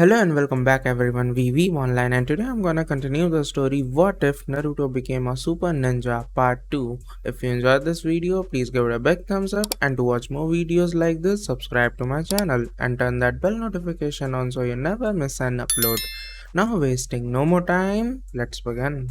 Hello and welcome back everyone, we Weeb online, and today I'm gonna continue the story What If Naruto Became a Super Ninja Part 2. If you enjoyed this video, please give it a big thumbs up, and to watch more videos like this, subscribe to my channel and turn that bell notification on so you never miss an upload. Now wasting no more time, let's begin.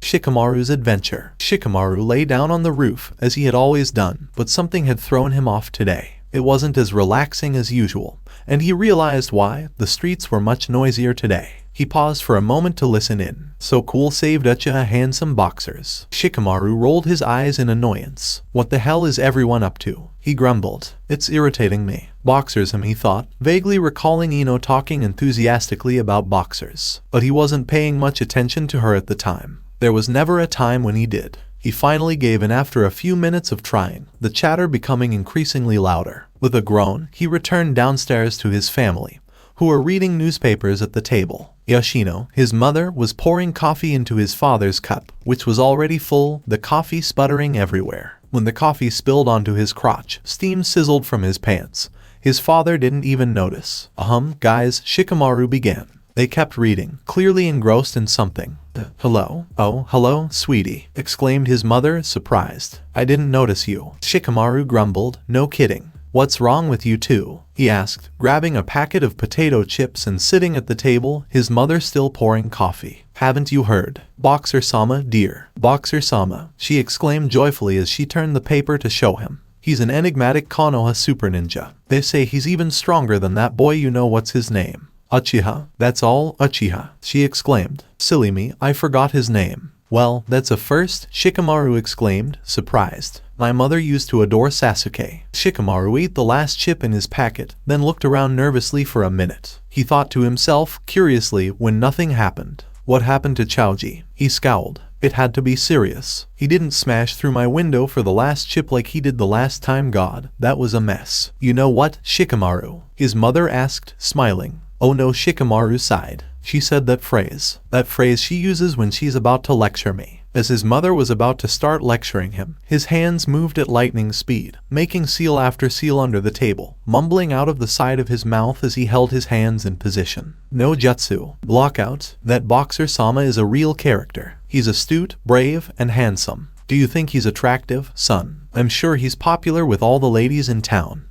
Shikamaru's adventure. Shikamaru lay down on the roof as he had always done, but something had thrown him off today. It wasn't as relaxing as usual, and he realized why. The streets were much noisier today. He paused for a moment to listen in. So cool, saved Uchiha handsome boxers. Shikamaru rolled his eyes in annoyance. What the hell is everyone up to? He grumbled. It's irritating me. Boxers he thought, vaguely recalling Ino talking enthusiastically about boxers. But he wasn't paying much attention to her at the time. There was never a time when he did. He finally gave in after a few minutes of trying, the chatter becoming increasingly louder. With a groan, he returned downstairs to his family, who were reading newspapers at the table. Yoshino, his mother, was pouring coffee into his father's cup, which was already full, the coffee sputtering everywhere. When the coffee spilled onto his crotch, steam sizzled from his pants. His father didn't even notice. Guys, Shikamaru began. They kept reading, clearly engrossed in something. Hello? Oh, hello, sweetie, exclaimed his mother, surprised. I didn't notice you. Shikamaru grumbled. No kidding. What's wrong with you two? He asked, grabbing a packet of potato chips and sitting at the table, his mother still pouring coffee. Haven't you heard? Boxer-sama, dear. Boxer-sama, she exclaimed joyfully as she turned the paper to show him. He's an enigmatic Konoha super ninja. They say he's even stronger than that boy you know what's his name. Uchiha, that's all, Uchiha, she exclaimed. Silly me, I forgot his name. Well, that's a first, Shikamaru exclaimed, surprised. My mother used to adore Sasuke. Shikamaru ate the last chip in his packet, then looked around nervously for a minute. He thought to himself, curiously, when nothing happened. What happened to Chauji? He scowled. It had to be serious. He didn't smash through my window for the last chip like he did the last time. God, that was a mess. You know what, Shikamaru? His mother asked, smiling. Oh no, Shikamaru sighed. She said that phrase she uses when she's about to lecture me. As his mother was about to start lecturing him, his hands moved at lightning speed, making seal after seal under the table, mumbling out of the side of his mouth as he held his hands in position. No jutsu. Blockout. That Boxer-sama is a real character. He's astute, brave, and handsome. Do you think he's attractive, son? I'm sure he's popular with all the ladies in town.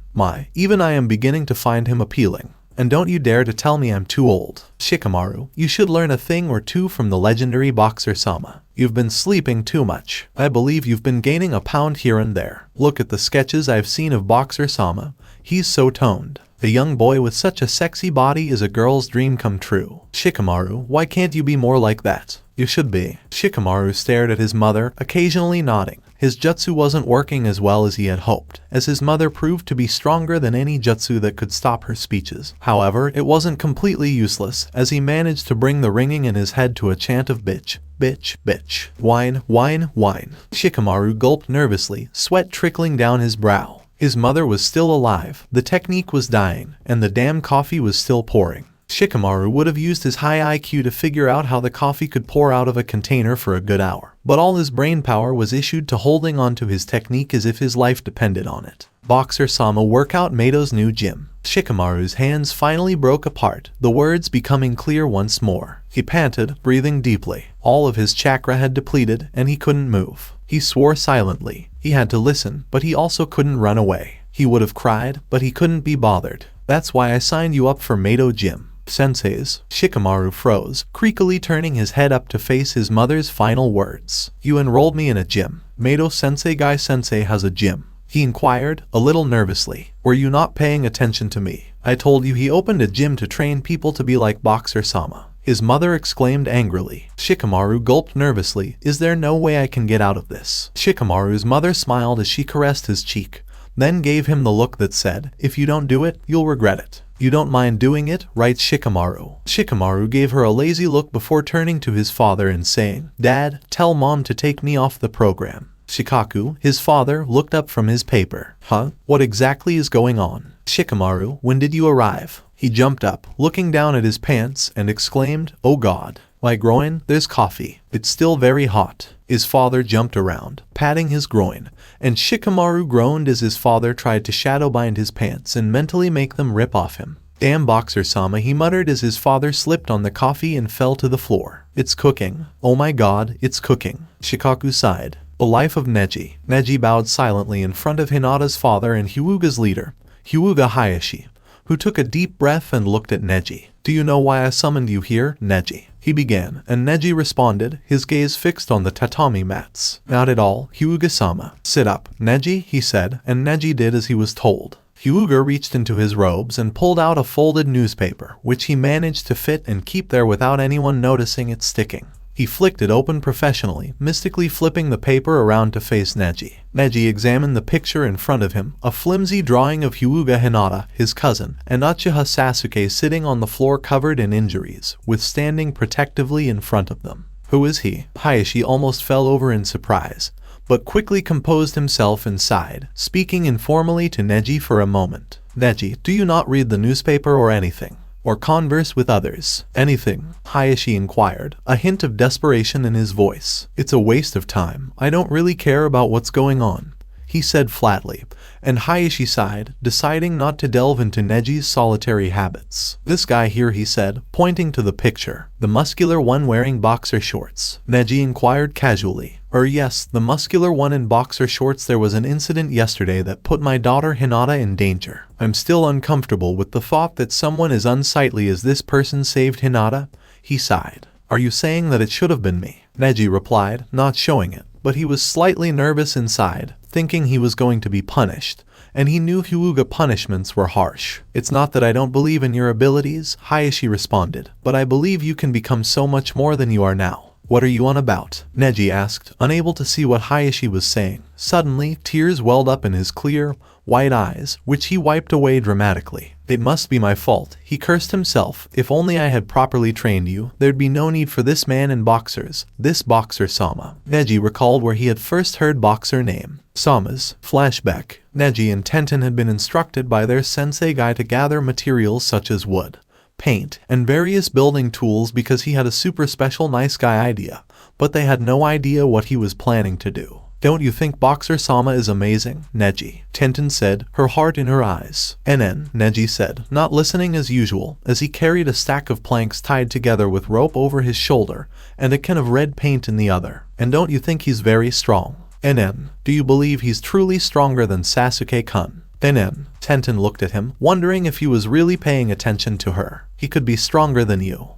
Even I am beginning to find him appealing. And don't you dare to tell me I'm too old. Shikamaru, you should learn a thing or two from the legendary Boxer-sama. You've been sleeping too much. I believe you've been gaining a pound here and there. Look at the sketches I've seen of Boxer-sama. He's so toned. A young boy with such a sexy body is a girl's dream come true. Shikamaru, why can't you be more like that? You should be. Shikamaru stared at his mother, occasionally nodding. His jutsu wasn't working as well as he had hoped, as his mother proved to be stronger than any jutsu that could stop her speeches. However, it wasn't completely useless, as he managed to bring the ringing in his head to a chant of bitch, bitch, bitch, whine, whine, whine. Shikamaru gulped nervously, sweat trickling down his brow. His mother was still alive, the technique was dying, and the damn coffee was still pouring. Shikamaru would have used his high IQ to figure out how the coffee could pour out of a container for a good hour, but all his brain power was issued to holding on to his technique as if his life depended on it. Boxer-sama workout Mato's new gym. Shikamaru's hands finally broke apart, the words becoming clear once more. He panted, breathing deeply. All of his chakra had depleted, and he couldn't move. He swore silently. He had to listen, but he also couldn't run away. He would have cried, but he couldn't be bothered. That's why I signed you up for Mato Gym. Senseis. Shikamaru froze, creakily turning his head up to face his mother's final words. You enrolled me in a gym. Mato Sensei Guy Sensei has a gym. He inquired, a little nervously. Were you not paying attention to me? I told you he opened a gym to train people to be like Boxer-sama. His mother exclaimed angrily. Shikamaru gulped nervously. Is there no way I can get out of this? Shikamaru's mother smiled as she caressed his cheek, then gave him the look that said, if you don't do it, you'll regret it. You don't mind doing it, right, Shikamaru? Shikamaru gave her a lazy look before turning to his father and saying, Dad, tell Mom to take me off the program. Shikaku, his father, looked up from his paper. Huh? What exactly is going on? Shikamaru, when did you arrive? He jumped up, looking down at his pants, and exclaimed, Oh God. My groin, there's coffee. It's still very hot. His father jumped around, patting his groin, and Shikamaru groaned as his father tried to shadow bind his pants and mentally make them rip off him. Damn Boxer-sama, he muttered as his father slipped on the coffee and fell to the floor. It's cooking. Oh my god, it's cooking. Shikaku sighed. The life of Neji. Neji bowed silently in front of Hinata's father and Hyuga's leader, Hyuga Hayashi, who took a deep breath and looked at Neji. Do you know why I summoned you here, Neji? He began, and Neji responded, his gaze fixed on the tatami mats. Not at all, Hyuga-sama. Sit up, Neji, he said, and Neji did as he was told. Hyuga reached into his robes and pulled out a folded newspaper, which he managed to fit and keep there without anyone noticing it sticking. He flicked it open professionally, mystically flipping the paper around to face Neji. Neji examined the picture in front of him, a flimsy drawing of Hyuga Hinata, his cousin, and Uchiha Sasuke sitting on the floor covered in injuries, with standing protectively in front of them. Who is he? Hayashi almost fell over in surprise, but quickly composed himself and sighed, speaking informally to Neji for a moment. Neji, do you not read the newspaper or anything? Or converse with others? Anything? Hayashi inquired, a hint of desperation in his voice. It's a waste of time. I don't really care about what's going on, he said flatly, and Hayashi sighed, deciding not to delve into Neji's solitary habits. This guy here, he said, pointing to the picture. The muscular one wearing boxer shorts. Neji inquired casually. Yes, the muscular one in boxer shorts. There was an incident yesterday that put my daughter Hinata in danger. I'm still uncomfortable with the thought that someone as unsightly as this person saved Hinata, he sighed. Are you saying that it should have been me? Neji replied, not showing it, but he was slightly nervous inside, thinking he was going to be punished, and he knew Hyuga punishments were harsh. It's not that I don't believe in your abilities, Hayashi responded, but I believe you can become so much more than you are now. What are you on about? Neji asked, unable to see what Hayashi was saying. Suddenly, tears welled up in his clear, white eyes, which he wiped away dramatically. It must be my fault, he cursed himself. If only I had properly trained you, there'd be no need for this man in boxers, this Boxer-sama. Neji recalled where he had first heard boxer name. Sama's. Flashback. Neji and Tenten had been instructed by their sensei guy to gather materials such as wood, paint, and various building tools because he had a super special nice guy idea, but they had no idea what he was planning to do. Don't you think Boxer-sama is amazing, Neji? Tenten said, her heart in her eyes. Neji said, not listening as usual, as he carried a stack of planks tied together with rope over his shoulder and a can of red paint in the other. And don't you think he's very strong? Do you believe he's truly stronger than Sasuke-kun? Tenten looked at him, wondering if he was really paying attention to her. He could be stronger than you.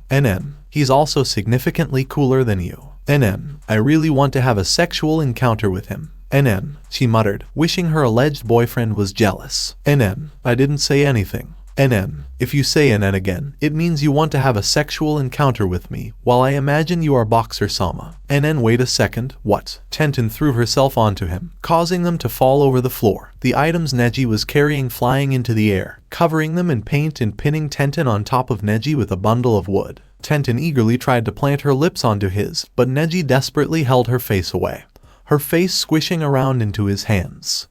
He's also significantly cooler than you. I really want to have a sexual encounter with him. She muttered, wishing her alleged boyfriend was jealous. I didn't say anything. If you say again, it means you want to have a sexual encounter with me, while I imagine you are Boxer-sama. Wait a second, what? Tenten threw herself onto him, causing them to fall over the floor, the items Neji was carrying flying into the air, covering them in paint and pinning Tenten on top of Neji with a bundle of wood. Tenten eagerly tried to plant her lips onto his, but Neji desperately held her face away, her face squishing around into his hands.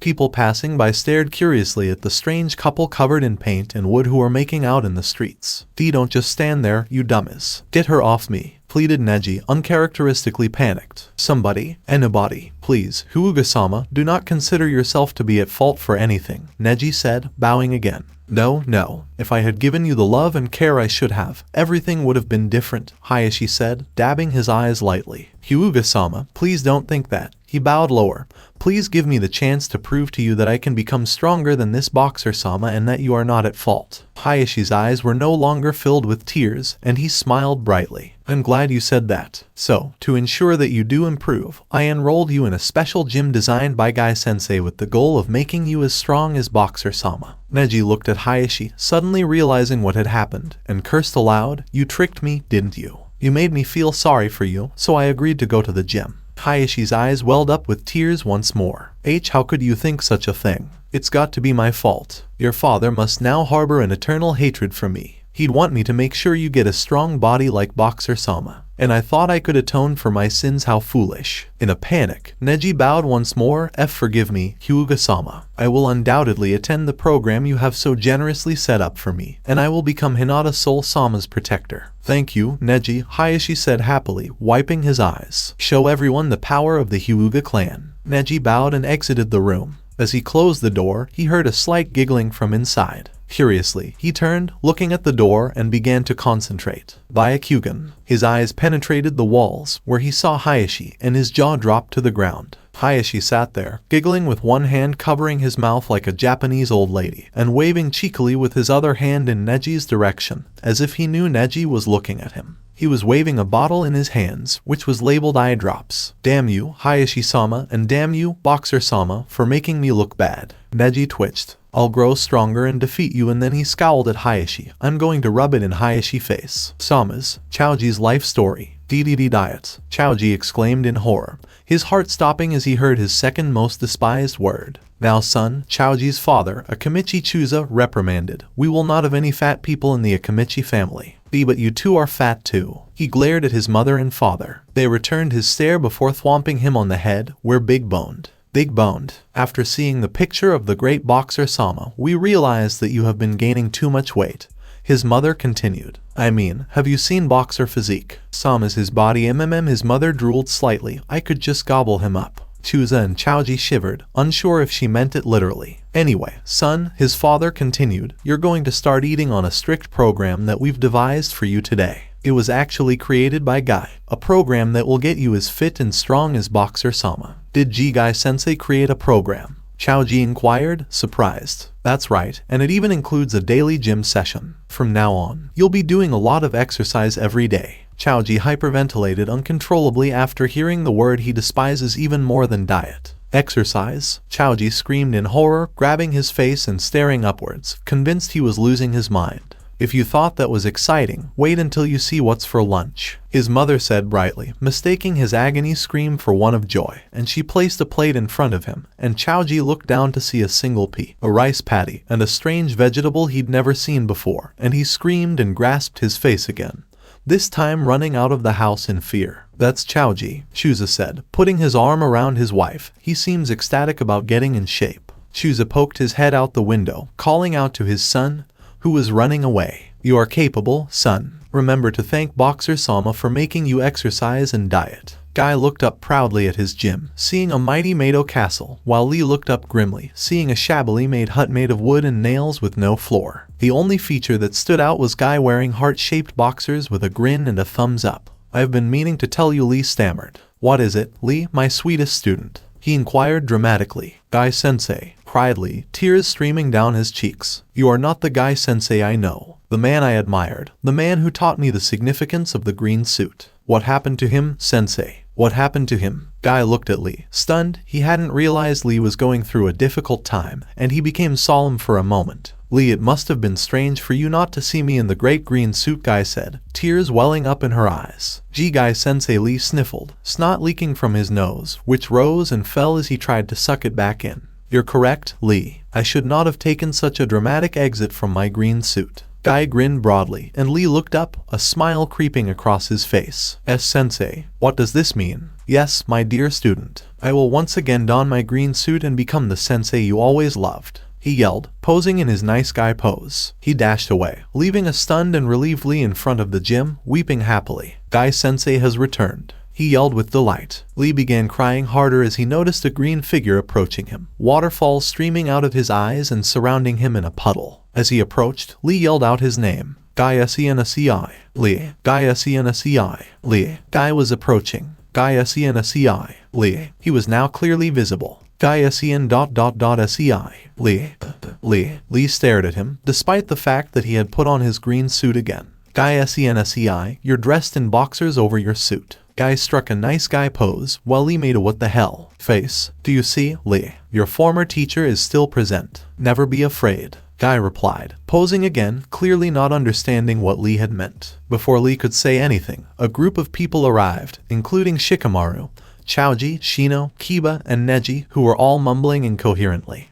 People passing by stared curiously at the strange couple covered in paint and wood who were making out in the streets. Don't just stand there, you dummies. Get her off me, pleaded Neji, uncharacteristically panicked. Somebody, anybody, please. Hyuga-sama, do not consider yourself to be at fault for anything, Neji said, bowing again. No. If I had given you the love and care I should have, everything would have been different, Hayashi said, dabbing his eyes lightly. Hyuga-sama, please don't think that. He bowed lower. Please give me the chance to prove to you that I can become stronger than this Boxer-sama and that you are not at fault. Hayashi's eyes were no longer filled with tears, and he smiled brightly. I'm glad you said that. So, to ensure that you do improve, I enrolled you in a special gym designed by Guy Sensei with the goal of making you as strong as Boxer-sama. Neji looked at Hayashi, suddenly realizing what had happened, and cursed aloud, You tricked me, didn't you? You made me feel sorry for you, so I agreed to go to the gym. Hayashi's eyes welled up with tears once more. How could you think such a thing? It's got to be my fault. Your father must now harbor an eternal hatred for me. He'd want me to make sure you get a strong body like Boxer-sama. And I thought I could atone for my sins. How foolish. In a panic, Neji bowed once more. Forgive me, Hyuga-sama. I will undoubtedly attend the program you have so generously set up for me, and I will become Hinata Soul-sama's protector. Thank you, Neji, Hayashi said happily, wiping his eyes. Show everyone the power of the Hyuga clan. Neji bowed and exited the room. As he closed the door, he heard a slight giggling from inside. Curiously, he turned, looking at the door, and began to concentrate. Byakugan. His eyes penetrated the walls, where he saw Hayashi, and his jaw dropped to the ground. Hayashi sat there, giggling with one hand covering his mouth like a Japanese old lady, and waving cheekily with his other hand in Neji's direction, as if he knew Neji was looking at him. He was waving a bottle in his hands, which was labeled eye drops. Damn you, Hayashi-sama, and damn you, Boxer-sama, for making me look bad. Neji twitched. I'll grow stronger and defeat you, and then he scowled at Hayashi. I'm going to rub it in Hayashi's face. Sama's, Chauji's life story. DDD diets, Chauji exclaimed in horror, his heart stopping as he heard his second most despised word. Now son, Chauji's father, Akamichi Chusa, reprimanded. We will not have any fat people in the Akamichi family. But you two are fat too. He glared at his mother and father. They returned his stare before thwomping him on the head. We're big-boned. Big-boned. After seeing the picture of the great boxer Sama, we realize that you have been gaining too much weight. His mother continued. I mean, have you seen boxer physique? Sama's his body his mother drooled slightly. I could just gobble him up. Chusa and Chauji shivered, unsure if she meant it literally. Anyway, son, his father continued, you're going to start eating on a strict program that we've devised for you today. It was actually created by Guy, a program that will get you as fit and strong as Boxer Sama. Did Guy Sensei create a program? Chauji inquired, surprised. That's right, and it even includes a daily gym session. From now on, you'll be doing a lot of exercise every day. Chauji hyperventilated uncontrollably after hearing the word he despises even more than diet. Exercise? Chauji screamed in horror, grabbing his face and staring upwards, convinced he was losing his mind. If you thought that was exciting, wait until you see what's for lunch, his mother said brightly, mistaking his agony scream for one of joy, and she placed a plate in front of him, and Chauji looked down to see a single pea, a rice patty, and a strange vegetable he'd never seen before, and he screamed and grasped his face again, this time running out of the house in fear. That's Chauji, Chusa said, putting his arm around his wife. He seems ecstatic about getting in shape. Chusa poked his head out the window, calling out to his son, who was running away. You are capable, son. Remember to thank Boxer Sama for making you exercise and diet. Guy looked up proudly at his gym, seeing a mighty Mado castle, while Lee looked up grimly, seeing a shabbily made hut made of wood and nails with no floor. The only feature that stood out was Guy wearing heart-shaped boxers with a grin and a thumbs up. I've been meaning to tell you, Lee stammered. What is it, Lee, my sweetest student? He inquired dramatically. Guy Sensei, cried Lee, tears streaming down his cheeks. You are not the Guy Sensei I know, the man I admired, the man who taught me the significance of the green suit. What happened to him, Sensei? What happened to him? Guy looked at Lee, stunned. He hadn't realized Lee was going through a difficult time, and he became solemn for a moment. Lee, it must have been strange for you not to see me in the great green suit, Guy said, tears welling up in her eyes. Guy Sensei, Lee sniffled, snot leaking from his nose, which rose and fell as he tried to suck it back in. You're correct, Lee. I should not have taken such a dramatic exit from my green suit. Guy grinned broadly, and Lee looked up, a smile creeping across his face. Sensei, what does this mean? Yes, my dear student. I will once again don my green suit and become the sensei you always loved, he yelled, posing in his nice guy pose. He dashed away, leaving a stunned and relieved Lee in front of the gym, weeping happily. Guy Sensei has returned, he yelled with delight. Lee began crying harder as he noticed a green figure approaching him, waterfalls streaming out of his eyes and surrounding him in a puddle. As he approached, Lee yelled out his name. Guy Senci, Lee. Guy Senci, Lee. Guy was approaching. Guy Senci, Lee. He was now clearly visible. Guy Sen. Sci, Lee. Lee stared at him, despite the fact that he had put on his green suit again. Guy Senci, you're dressed in boxers over your suit. Guy struck a nice guy pose, while Lee made a what the hell face. Do you see, Lee? Your former teacher is still present. Never be afraid. Guy replied, posing again, clearly not understanding what Lee had meant. Before Lee could say anything, a group of people arrived, including Shikamaru, Chauji, Shino, Kiba, and Neji, who were all mumbling incoherently.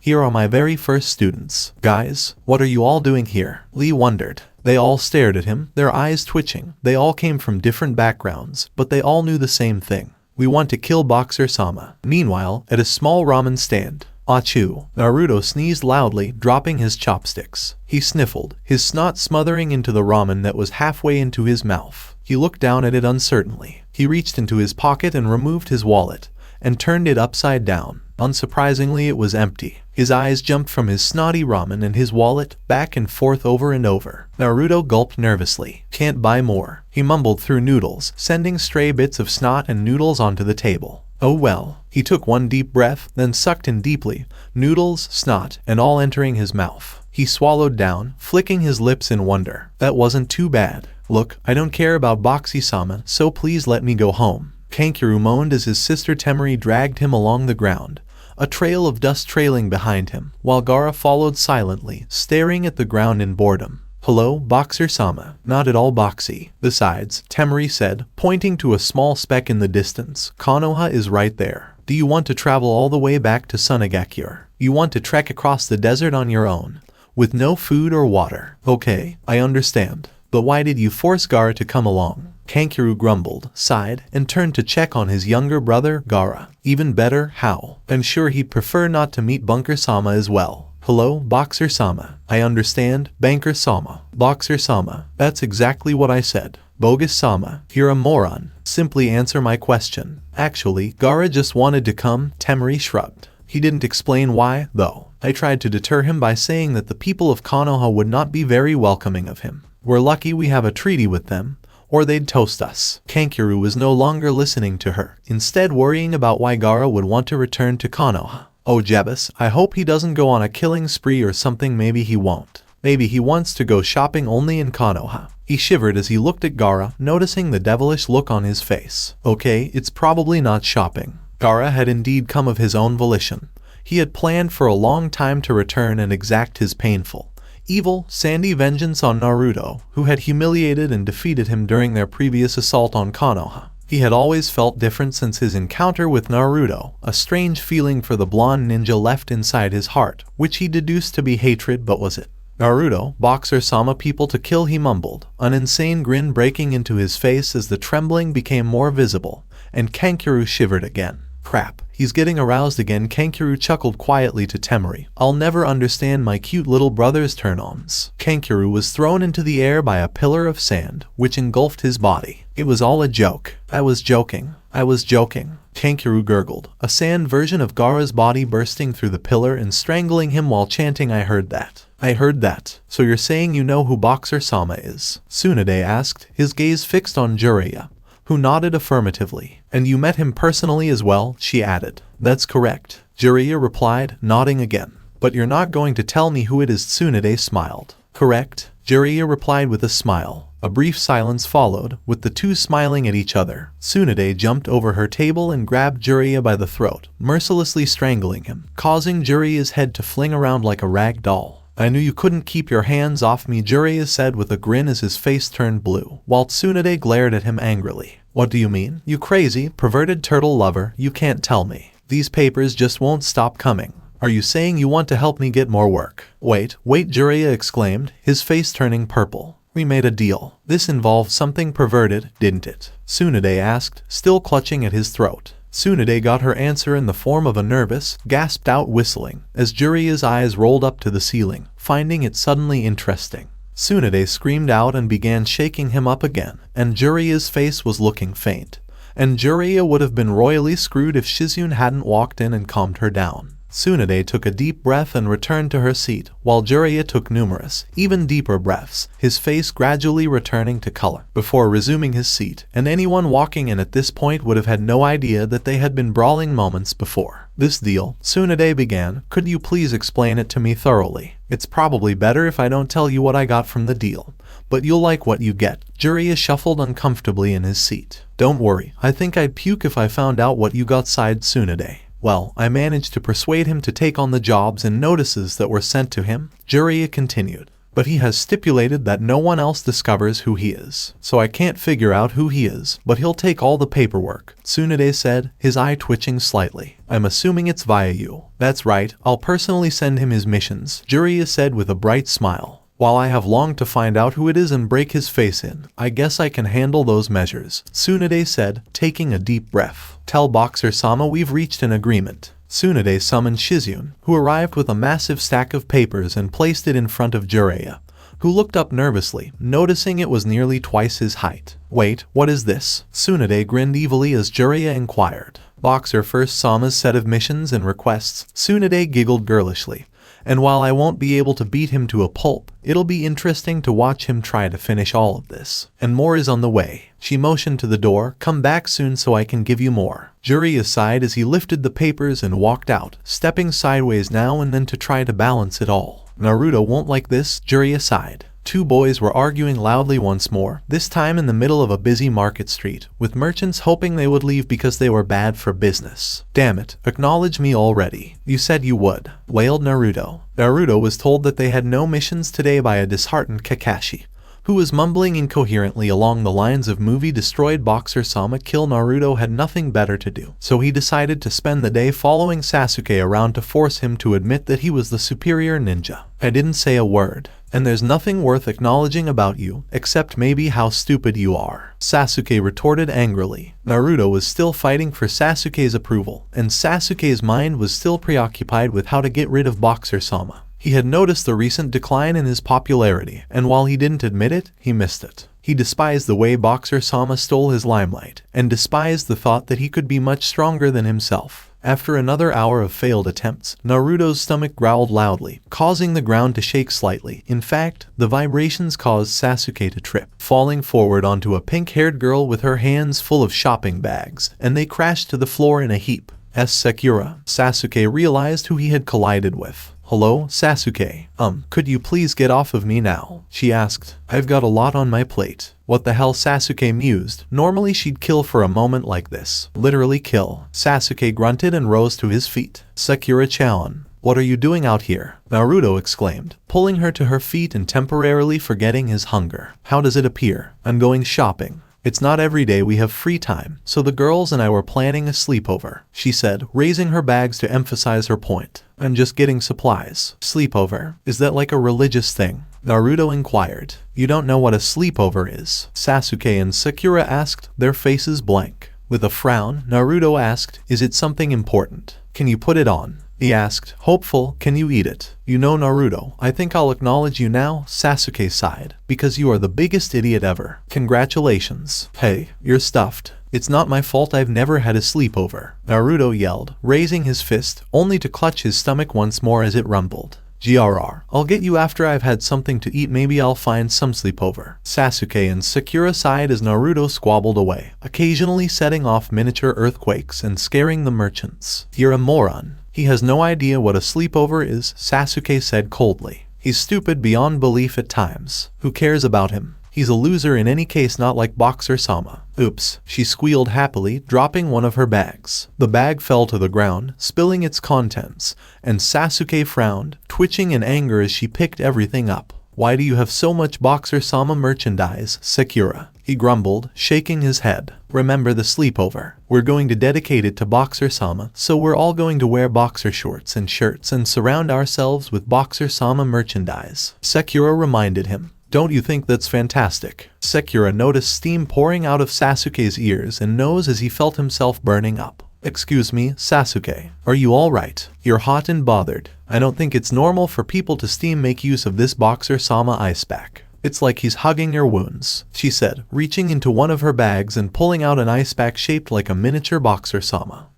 Here are my very first students. Guys, what are you all doing here? Lee wondered. They all stared at him, their eyes twitching. They all came from different backgrounds, but they all knew the same thing. We want to kill Boxer Sama. Meanwhile, at a small ramen stand, Achoo. Naruto sneezed loudly, dropping his chopsticks. He sniffled, his snot smothering into the ramen that was halfway into his mouth. He looked down at it uncertainly. He reached into his pocket and removed his wallet, and turned it upside down. Unsurprisingly, it was empty. His eyes jumped from his snotty ramen and his wallet, back and forth over and over. Naruto gulped nervously. Can't buy more. He mumbled through noodles, sending stray bits of snot and noodles onto the table. Oh well. He took one deep breath, then sucked in deeply, noodles, snot, and all entering his mouth. He swallowed down, flicking his lips in wonder. That wasn't too bad. Look, I don't care about Boxy-sama, so please let me go home. Kankuro moaned as his sister Temari dragged him along the ground, a trail of dust trailing behind him, while Gara followed silently, staring at the ground in boredom. Hello, Boxer-sama. Not at all boxy. Besides, Temari said, pointing to a small speck in the distance, Konoha is right there. Do you want to travel all the way back to Sunagakure? You want to trek across the desert on your own, with no food or water? Okay, I understand. But why did you force Gara to come along? Kankuro grumbled, sighed, and turned to check on his younger brother, Gara. Even better, how? I'm sure he'd prefer not to meet Bunker-sama as well. Hello, Boxer-sama. I understand, Banker-sama. Boxer-sama. That's exactly what I said. Bogus-sama. You're a moron. Simply answer my question. Actually, Gara just wanted to come, Temari shrugged. He didn't explain why, though. I tried to deter him by saying that the people of Konoha would not be very welcoming of him. We're lucky we have a treaty with them, or they'd toast us. Kankuro was no longer listening to her, instead worrying about why Gara would want to return to Konoha. Oh Jebus, I hope he doesn't go on a killing spree or something. Maybe he won't. Maybe he wants to go shopping only in Konoha. He shivered as he looked at Gara, noticing the devilish look on his face. Okay, it's probably not shopping. Gara had indeed come of his own volition. He had planned for a long time to return and exact his painful, evil, sandy vengeance on Naruto, who had humiliated and defeated him during their previous assault on Konoha. He had always felt different since his encounter with Naruto, a strange feeling for the blonde ninja left inside his heart, which he deduced to be hatred. But was it? Naruto, Boxer-sama, people to kill, he mumbled, an insane grin breaking into his face as the trembling became more visible, and Kankuro shivered again. Crap, he's getting aroused again. Kankuro chuckled quietly to Temari. I'll never understand my cute little brother's turn-ons. Kankuro was thrown into the air by a pillar of sand, which engulfed his body. It was all a joke. I was joking. I was joking. Kankuro gurgled, a sand version of Gara's body bursting through the pillar and strangling him while chanting, I heard that. I heard that. So you're saying you know who Boxer-sama is? Tsunade asked, his gaze fixed on Jiraiya, who nodded affirmatively. And you met him personally as well, she added. That's correct, Jiraiya replied, nodding again. But you're not going to tell me who it is? Tsunade smiled. Correct, Jiraiya replied with a smile. A brief silence followed, with the two smiling at each other. Tsunade jumped over her table and grabbed Jiraiya by the throat, mercilessly strangling him, causing Jiraiya's head to fling around like a rag doll. I knew you couldn't keep your hands off me, Jiraiya said with a grin as his face turned blue, while Tsunade glared at him angrily. What do you mean? You crazy, perverted turtle lover, you can't tell me. These papers just won't stop coming. Are you saying you want to help me get more work? Wait, Jiraiya exclaimed, his face turning purple. We made a deal. This involved something perverted, didn't it? Tsunade asked, still clutching at his throat. Tsunade got her answer in the form of a nervous, gasped-out whistling, as Jiraiya's eyes rolled up to the ceiling, finding it suddenly interesting. Tsunade screamed out and began shaking him up again, and Jiraiya's face was looking faint. And Jiraiya would have been royally screwed if Shizune hadn't walked in and calmed her down. Tsunade took a deep breath and returned to her seat, while Jiraiya took numerous, even deeper breaths, his face gradually returning to color, before resuming his seat, and anyone walking in at this point would have had no idea that they had been brawling moments before. This deal, Tsunade began, could you please explain it to me thoroughly? It's probably better if I don't tell you what I got from the deal, but you'll like what you get. Jiraiya shuffled uncomfortably in his seat. Don't worry, I think I'd puke if I found out what you got, sighed Tsunade. Well, I managed to persuade him to take on the jobs and notices that were sent to him, Jiraiya continued. But he has stipulated that no one else discovers who he is. So I can't figure out who he is, but he'll take all the paperwork, Tsunade said, his eye twitching slightly. I'm assuming it's via you. That's right, I'll personally send him his missions, Jiraiya said with a bright smile. While I have longed to find out who it is and break his face in, I guess I can handle those measures, Tsunade said, taking a deep breath. Tell Boxer-sama we've reached an agreement. Tsunade summoned Shizune, who arrived with a massive stack of papers and placed it in front of Jiraiya, who looked up nervously, noticing it was nearly twice his height. Wait, what is this? Tsunade grinned evilly as Jiraiya inquired. Boxer first Sama's set of missions and requests, Tsunade giggled girlishly. And while I won't be able to beat him to a pulp, it'll be interesting to watch him try to finish all of this. And more is on the way. She motioned to the door, come back soon so I can give you more. Jiraiya sighed as he lifted the papers and walked out, stepping sideways now and then to try to balance it all. Naruto won't like this, Jiraiya sighed. Two boys were arguing loudly once more, this time in the middle of a busy market street, with merchants hoping they would leave because they were bad for business. Damn it, acknowledge me already. You said you would, wailed Naruto. Naruto was told that they had no missions today by a disheartened Kakashi, who was mumbling incoherently along the lines of movie destroyed Boxer Sama kill Naruto had nothing better to do. So he decided to spend the day following Sasuke around to force him to admit that he was the superior ninja. I didn't say a word. And there's nothing worth acknowledging about you, except maybe how stupid you are, Sasuke retorted angrily. Naruto was still fighting for Sasuke's approval, and Sasuke's mind was still preoccupied with how to get rid of Boxer Sama. He had noticed the recent decline in his popularity, and while he didn't admit it, he missed it. He despised the way Boxer Sama stole his limelight, and despised the thought that he could be much stronger than himself. After another hour of failed attempts, Naruto's stomach growled loudly, causing the ground to shake slightly. In fact, the vibrations caused Sasuke to trip, falling forward onto a pink-haired girl with her hands full of shopping bags, and they crashed to the floor in a heap. Sakura, Sasuke realized who he had collided with. Hello, Sasuke. Could you please get off of me now? She asked. I've got a lot on my plate. What the hell, Sasuke mused. Normally she'd kill for a moment like this. Literally kill. Sasuke grunted and rose to his feet. Sakura-chan, what are you doing out here? Naruto exclaimed, pulling her to her feet and temporarily forgetting his hunger. How does it appear? I'm going shopping. It's not every day we have free time, so the girls and I were planning a sleepover, she said, raising her bags to emphasize her point. I'm just getting supplies. Sleepover? Is that like a religious thing? Naruto inquired. You don't know what a sleepover is? Sasuke and Sakura asked, their faces blank. With a frown, Naruto asked, is it something important? Can you put it on? He asked, hopeful, can you eat it? You know Naruto, I think I'll acknowledge you now, Sasuke sighed, because you are the biggest idiot ever. Congratulations. Hey, you're stuffed. It's not my fault I've never had a sleepover, Naruto yelled, raising his fist, only to clutch his stomach once more as it rumbled. GRR, I'll get you after I've had something to eat, maybe I'll find some sleepover. Sasuke and Sakura sighed as Naruto squabbled away, occasionally setting off miniature earthquakes and scaring the merchants. You're a moron. He has no idea what a sleepover is, Sasuke said coldly. He's stupid beyond belief at times. Who cares about him? He's a loser in any case, not like Boxer Sama. Oops, she squealed happily, dropping one of her bags. The bag fell to the ground, spilling its contents, and Sasuke frowned, twitching in anger as she picked everything up. Why do you have so much Boxer Sama merchandise, Sakura? He grumbled, shaking his head. Remember the sleepover. We're going to dedicate it to Boxer Sama, so we're all going to wear boxer shorts and shirts and surround ourselves with Boxer Sama merchandise. Sakura reminded him. Don't you think that's fantastic? Sakura noticed steam pouring out of Sasuke's ears and nose as he felt himself burning up. Excuse me, Sasuke. Are you alright? You're hot and bothered. I don't think it's normal for people to steam make use of this Boxer Sama ice pack. It's like he's hugging your wounds, she said, reaching into one of her bags and pulling out an ice pack shaped like a miniature Boxer Sama.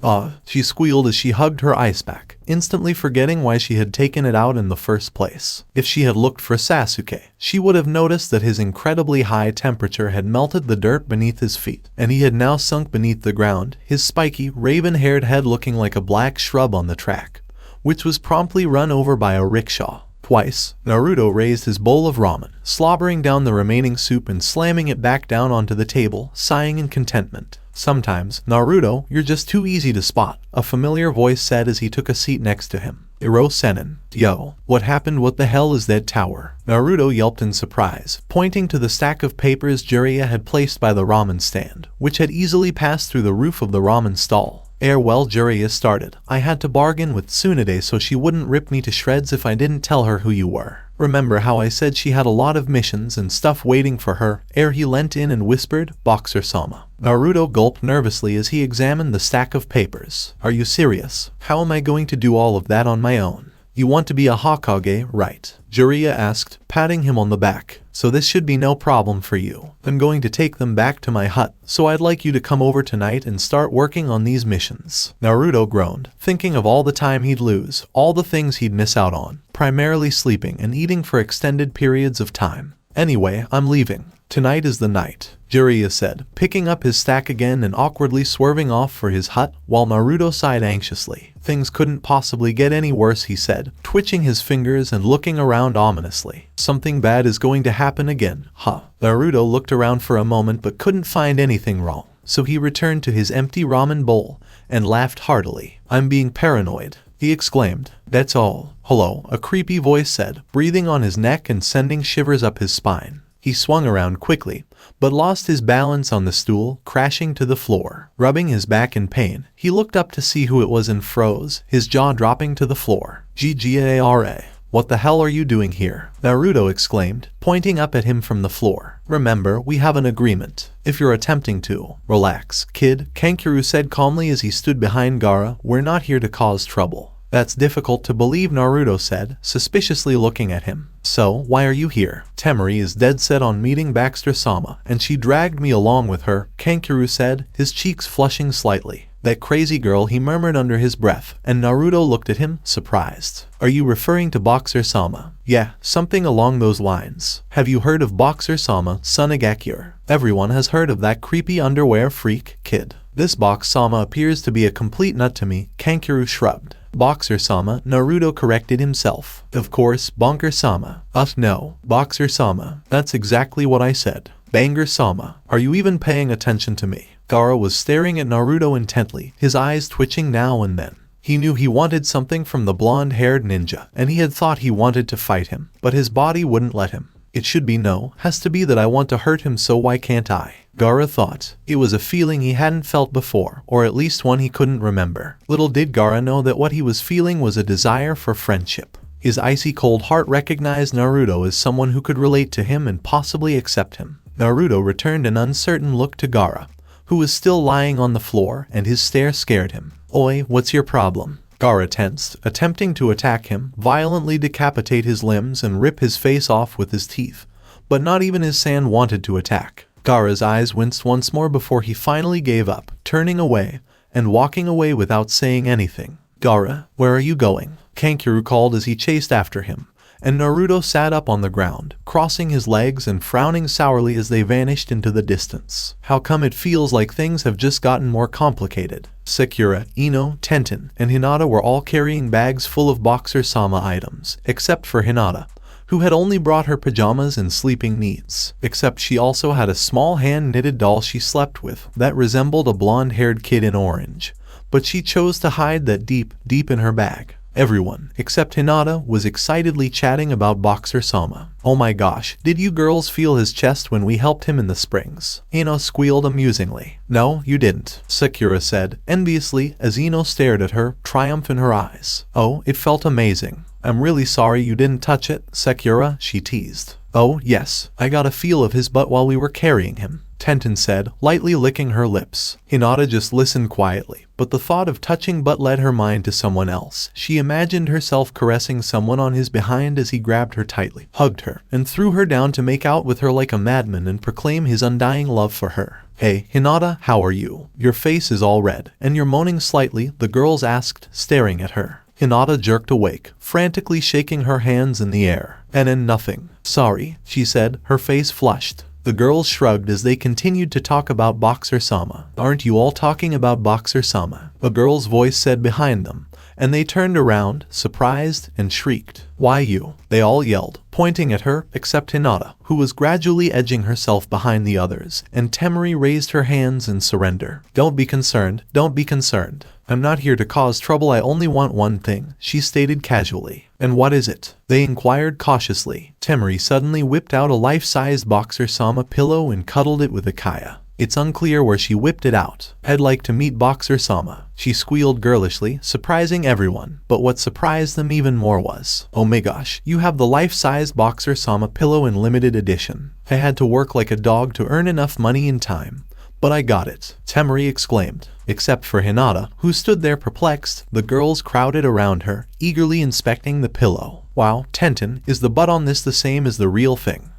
She squealed as she hugged her ice pack, instantly forgetting why she had taken it out in the first place. If she had looked for Sasuke, she would have noticed that his incredibly high temperature had melted the dirt beneath his feet, and he had now sunk beneath the ground, his spiky, raven-haired head looking like a black shrub on the track, which was promptly run over by a rickshaw. Twice, Naruto raised his bowl of ramen, slobbering down the remaining soup and slamming it back down onto the table, sighing in contentment. Sometimes, Naruto, you're just too easy to spot, a familiar voice said as he took a seat next to him. Iro Senin. Yo, what happened? What the hell is that tower? Naruto yelped in surprise, pointing to the stack of papers Jiraiya had placed by the ramen stand, which had easily passed through the roof of the ramen stall. Jiraiya started. I had to bargain with Tsunade so she wouldn't rip me to shreds if I didn't tell her who you were. Remember how I said she had a lot of missions and stuff waiting for her? He leant in and whispered, Boxer Sama. Naruto gulped nervously as he examined the stack of papers. Are you serious? How am I going to do all of that on my own? You want to be a Hokage, right? Jiraiya asked, patting him on the back. so this should be no problem for you. I'm going to take them back to my hut, so I'd like you to come over tonight and start working on these missions. Naruto groaned, thinking of all the time he'd lose, all the things he'd miss out on, primarily sleeping and eating for extended periods of time. Anyway, I'm leaving. Tonight is the night, Jiraiya said, picking up his stack again and awkwardly swerving off for his hut, while Naruto sighed anxiously. Things couldn't possibly get any worse, he said, twitching his fingers and looking around ominously. Something bad is going to happen again, huh? Naruto looked around for a moment but couldn't find anything wrong, so he returned to his empty ramen bowl and laughed heartily. I'm being paranoid, he exclaimed. That's all. Hello, a creepy voice said, breathing on his neck and sending shivers up his spine. He swung around quickly, but lost his balance on the stool, crashing to the floor. Rubbing his back in pain, he looked up to see who it was and froze, his jaw dropping to the floor. Gara, what the hell are you doing here? Naruto exclaimed, pointing up at him from the floor. Remember, we have an agreement. If you're attempting to, relax, kid, Kankuro said calmly as he stood behind Gara. We're not here to cause trouble. That's difficult to believe, Naruto said, suspiciously looking at him. So, why are you here? Temari is dead set on meeting Baxter-sama, and she dragged me along with her, Kankuro said, his cheeks flushing slightly. That crazy girl, he murmured under his breath, and Naruto looked at him, surprised. Are you referring to Boxer-sama? Yeah, something along those lines. Have you heard of Boxer-sama, Tsunade? Everyone has heard of that creepy underwear freak, kid. This Box-sama appears to be a complete nut to me, Kankuro shrugged. Boxer-sama, Naruto corrected himself. Of course, Bonker-sama. No, Boxer-sama. That's exactly what I said. Banger-sama. Are you even paying attention to me? Gara was staring at Naruto intently, his eyes twitching now and then. He knew he wanted something from the blonde-haired ninja, and he had thought he wanted to fight him, but his body wouldn't let him. It should be no, has to be that I want to hurt him, so why can't I? Gara thought. It was a feeling he hadn't felt before, or at least one he couldn't remember. Little did Gara know that what he was feeling was a desire for friendship. His icy cold heart recognized Naruto as someone who could relate to him and possibly accept him. Naruto returned an uncertain look to Gara, who was still lying on the floor, and his stare scared him. Oi, what's your problem? Gara tensed, attempting to attack him, violently decapitate his limbs and rip his face off with his teeth. But not even his sand wanted to attack. Gara's eyes winced once more before he finally gave up, turning away and walking away without saying anything. Gara, where are you going? Kankuro called as he chased after him, and Naruto sat up on the ground, crossing his legs and frowning sourly as they vanished into the distance. How come it feels like things have just gotten more complicated? Sakura, Ino, Tenten, and Hinata were all carrying bags full of Boxer-sama items, except for Hinata, who had only brought her pajamas and sleeping needs. Except she also had a small hand-knitted doll she slept with that resembled a blonde-haired kid in orange, but she chose to hide that deep in her bag. Everyone, except Hinata, was excitedly chatting about Boxer-sama. Oh my gosh, did you girls feel his chest when we helped him in the springs? Ino squealed amusingly. No, you didn't, Sakura said, enviously, as Ino stared at her, triumph in her eyes. Oh, it felt amazing. I'm really sorry you didn't touch it, Sakura, she teased. Oh, yes, I got a feel of his butt while we were carrying him, Tenten said, lightly licking her lips. Hinata just listened quietly, but the thought of touching butt led her mind to someone else. She imagined herself caressing someone on his behind as he grabbed her tightly, hugged her, and threw her down to make out with her like a madman and proclaim his undying love for her. Hey, Hinata, how are you? Your face is all red, and you're moaning slightly, the girls asked, staring at her. Hinata jerked awake, frantically shaking her hands in the air. And then nothing. Sorry, she said, her face flushed. The girls shrugged as they continued to talk about Boxer-sama. Aren't you all talking about Boxer-sama? A girl's voice said behind them, and they turned around, surprised, and shrieked. Why you? They all yelled, pointing at her, except Hinata, who was gradually edging herself behind the others, and Temari raised her hands in surrender. Don't be concerned, don't be concerned. I'm not here to cause trouble, I only want one thing, she stated casually. And what is it? They inquired cautiously. Temari suddenly whipped out a life-sized Boxer-sama pillow and cuddled it with Akaya. It's unclear where she whipped it out. I'd like to meet Boxer-sama, she squealed girlishly, surprising everyone. But what surprised them even more was, oh my gosh, you have the life-sized Boxer-sama pillow in limited edition. I had to work like a dog to earn enough money in time. But I got it, Temari exclaimed. Except for Hinata, who stood there perplexed, the girls crowded around her, eagerly inspecting the pillow. Wow, Tenten, is the butt on this the same as the real thing?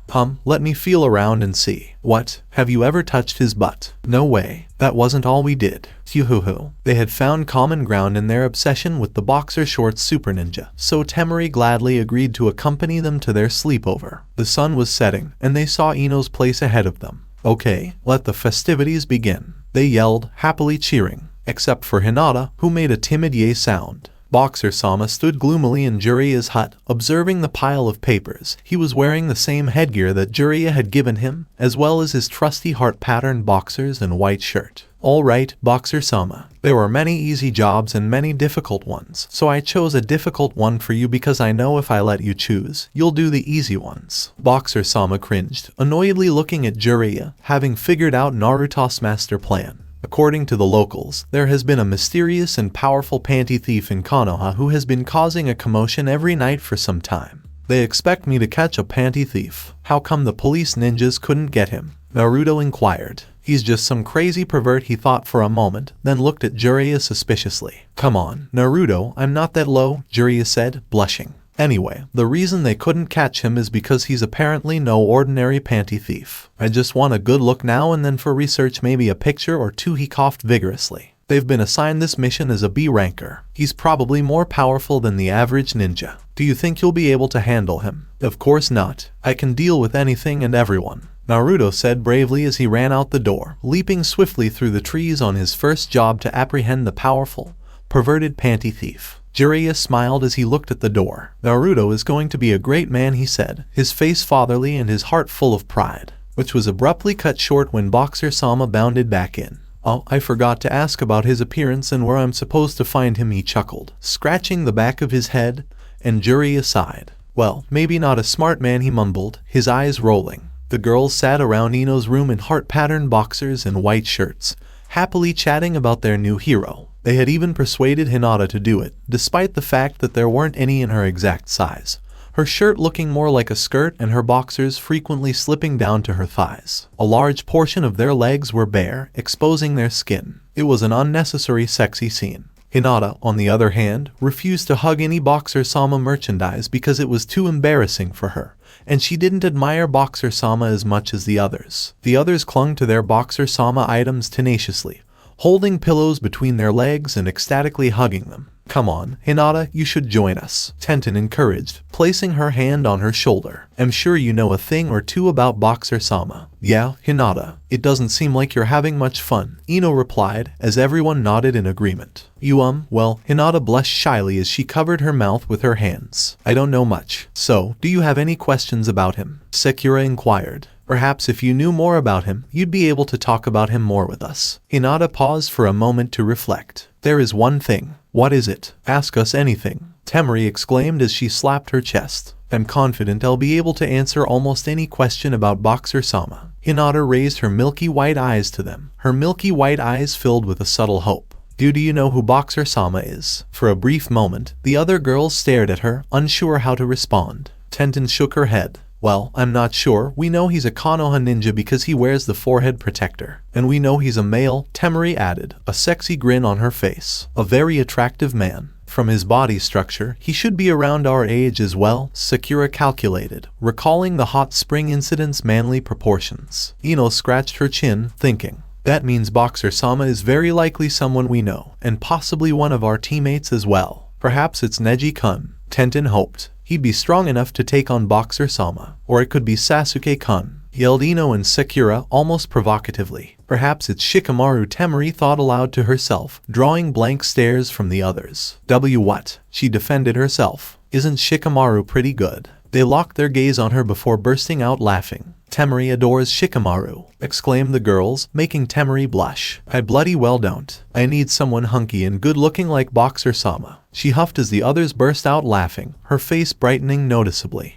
Let me feel around and see. What? Have you ever touched his butt? No way. That wasn't all we did. Hoo-hoo-hoo. They had found common ground in their obsession with the boxer shorts SuperNinja, so Temari gladly agreed to accompany them to their sleepover. The sun was setting, and they saw Ino's place ahead of them. Okay, let the festivities begin. They yelled, happily cheering, except for Hinata, who made a timid yay sound. Boxer-sama stood gloomily in Jiraiya's hut, observing the pile of papers. He was wearing the same headgear that Jiraiya had given him, as well as his trusty heart-patterned boxers and white shirt. Alright, Boxer-sama. There were many easy jobs and many difficult ones, so I chose a difficult one for you because I know if I let you choose, you'll do the easy ones. Boxer-sama cringed, annoyedly looking at Jiraiya, having figured out Naruto's master plan. According to the locals, there has been a mysterious and powerful panty thief in Konoha who has been causing a commotion every night for some time. They expect me to catch a panty thief. How come the police ninjas couldn't get him? Naruto inquired. He's just some crazy pervert, he thought for a moment, then looked at Jiraiya suspiciously. Come on, Naruto, I'm not that low, Jiraiya said, blushing. Anyway, the reason they couldn't catch him is because he's apparently no ordinary panty thief. I just want a good look now and then for research, maybe a picture or two, he coughed vigorously. They've been assigned this mission as a B ranker. He's probably more powerful than the average ninja. Do you think you'll be able to handle him? Of course not. I can deal with anything and everyone, Naruto said bravely as he ran out the door, leaping swiftly through the trees on his first job to apprehend the powerful, perverted panty thief. Jiraiya smiled as he looked at the door. Naruto is going to be a great man, he said, his face fatherly and his heart full of pride, which was abruptly cut short when Boxer-sama bounded back in. Oh, I forgot to ask about his appearance and where I'm supposed to find him, he chuckled, scratching the back of his head, and Jiraiya sighed. Well, maybe not a smart man, he mumbled, his eyes rolling. The girls sat around Ino's room in heart-patterned boxers and white shirts, happily chatting about their new hero. They had even persuaded Hinata to do it, despite the fact that there weren't any in her exact size. Her shirt looking more like a skirt and her boxers frequently slipping down to her thighs. A large portion of their legs were bare, exposing their skin. It was an unnecessary sexy scene. Hinata, on the other hand, refused to hug any Boxer-sama merchandise because it was too embarrassing for her, and she didn't admire Boxer-sama as much as the others. The others clung to their Boxer-sama items tenaciously, holding pillows between their legs and ecstatically hugging them. Come on, Hinata, you should join us, Tenten encouraged, placing her hand on her shoulder. I'm sure you know a thing or two about Boxer-sama. Yeah, Hinata, it doesn't seem like you're having much fun, Ino replied, as everyone nodded in agreement. Well, Hinata blushed shyly as she covered her mouth with her hands. I don't know much. So, do you have any questions about him? Sakura inquired. Perhaps if you knew more about him, you'd be able to talk about him more with us. Hinata paused for a moment to reflect. There is one thing. What is it? Ask us anything, Temari exclaimed as she slapped her chest. I'm confident I'll be able to answer almost any question about Boxer-sama. Hinata raised her milky white eyes to them, her milky white eyes filled with a subtle hope. Do you know who Boxer-sama is? For a brief moment, the other girls stared at her, unsure how to respond. Tenten shook her head. Well, I'm not sure. We know he's a Konoha ninja because he wears the forehead protector. And we know he's a male, Temari added, a sexy grin on her face. A very attractive man. From his body structure, he should be around our age as well, Sakura calculated, recalling the hot spring incident's manly proportions. Ino scratched her chin, thinking. That means Boxer-sama is very likely someone we know, and possibly one of our teammates as well. Perhaps it's Neji-kun, Tenten hoped. He'd be strong enough to take on Boxer-sama. Or it could be Sasuke-kun, yelled Ino and Sakura almost provocatively. Perhaps it's Shikamaru, Temari thought aloud to herself, drawing blank stares from the others. What? She defended herself. Isn't Shikamaru pretty good? They locked their gaze on her before bursting out laughing. Temari adores Shikamaru, exclaimed the girls, making Temari blush. I bloody well don't. I need someone hunky and good-looking like Boxer-sama. She huffed as the others burst out laughing, her face brightening noticeably.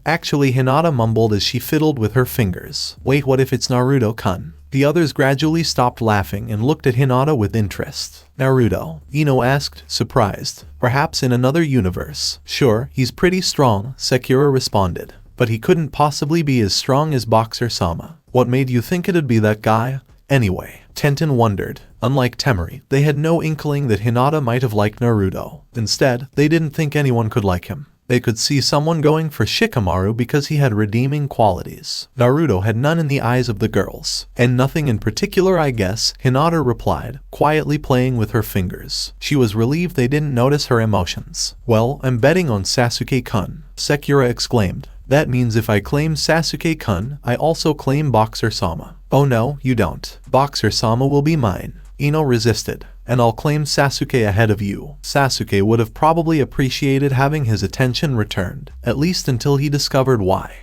Actually, Hinata mumbled as she fiddled with her fingers. Wait, what if it's Naruto-kun? The others gradually stopped laughing and looked at Hinata with interest. Naruto? Ino asked, surprised. Perhaps in another universe. Sure, he's pretty strong, Sakura responded. But he couldn't possibly be as strong as Boxer-sama. What made you think it'd be that guy? Anyway, Tenten wondered. Unlike Temari, they had no inkling that Hinata might have liked Naruto. Instead, they didn't think anyone could like him. They could see someone going for Shikamaru because he had redeeming qualities. Naruto had none in the eyes of the girls. And nothing in particular, I guess, Hinata replied, quietly playing with her fingers. She was relieved they didn't notice her emotions. Well, I'm betting on Sasuke-kun, Sekura exclaimed. That means if I claim Sasuke-kun, I also claim Boxer-sama. Oh no, you don't. Boxer-sama will be mine. Ino resisted. And I'll claim Sasuke ahead of you. Sasuke would have probably appreciated having his attention returned, at least until he discovered why.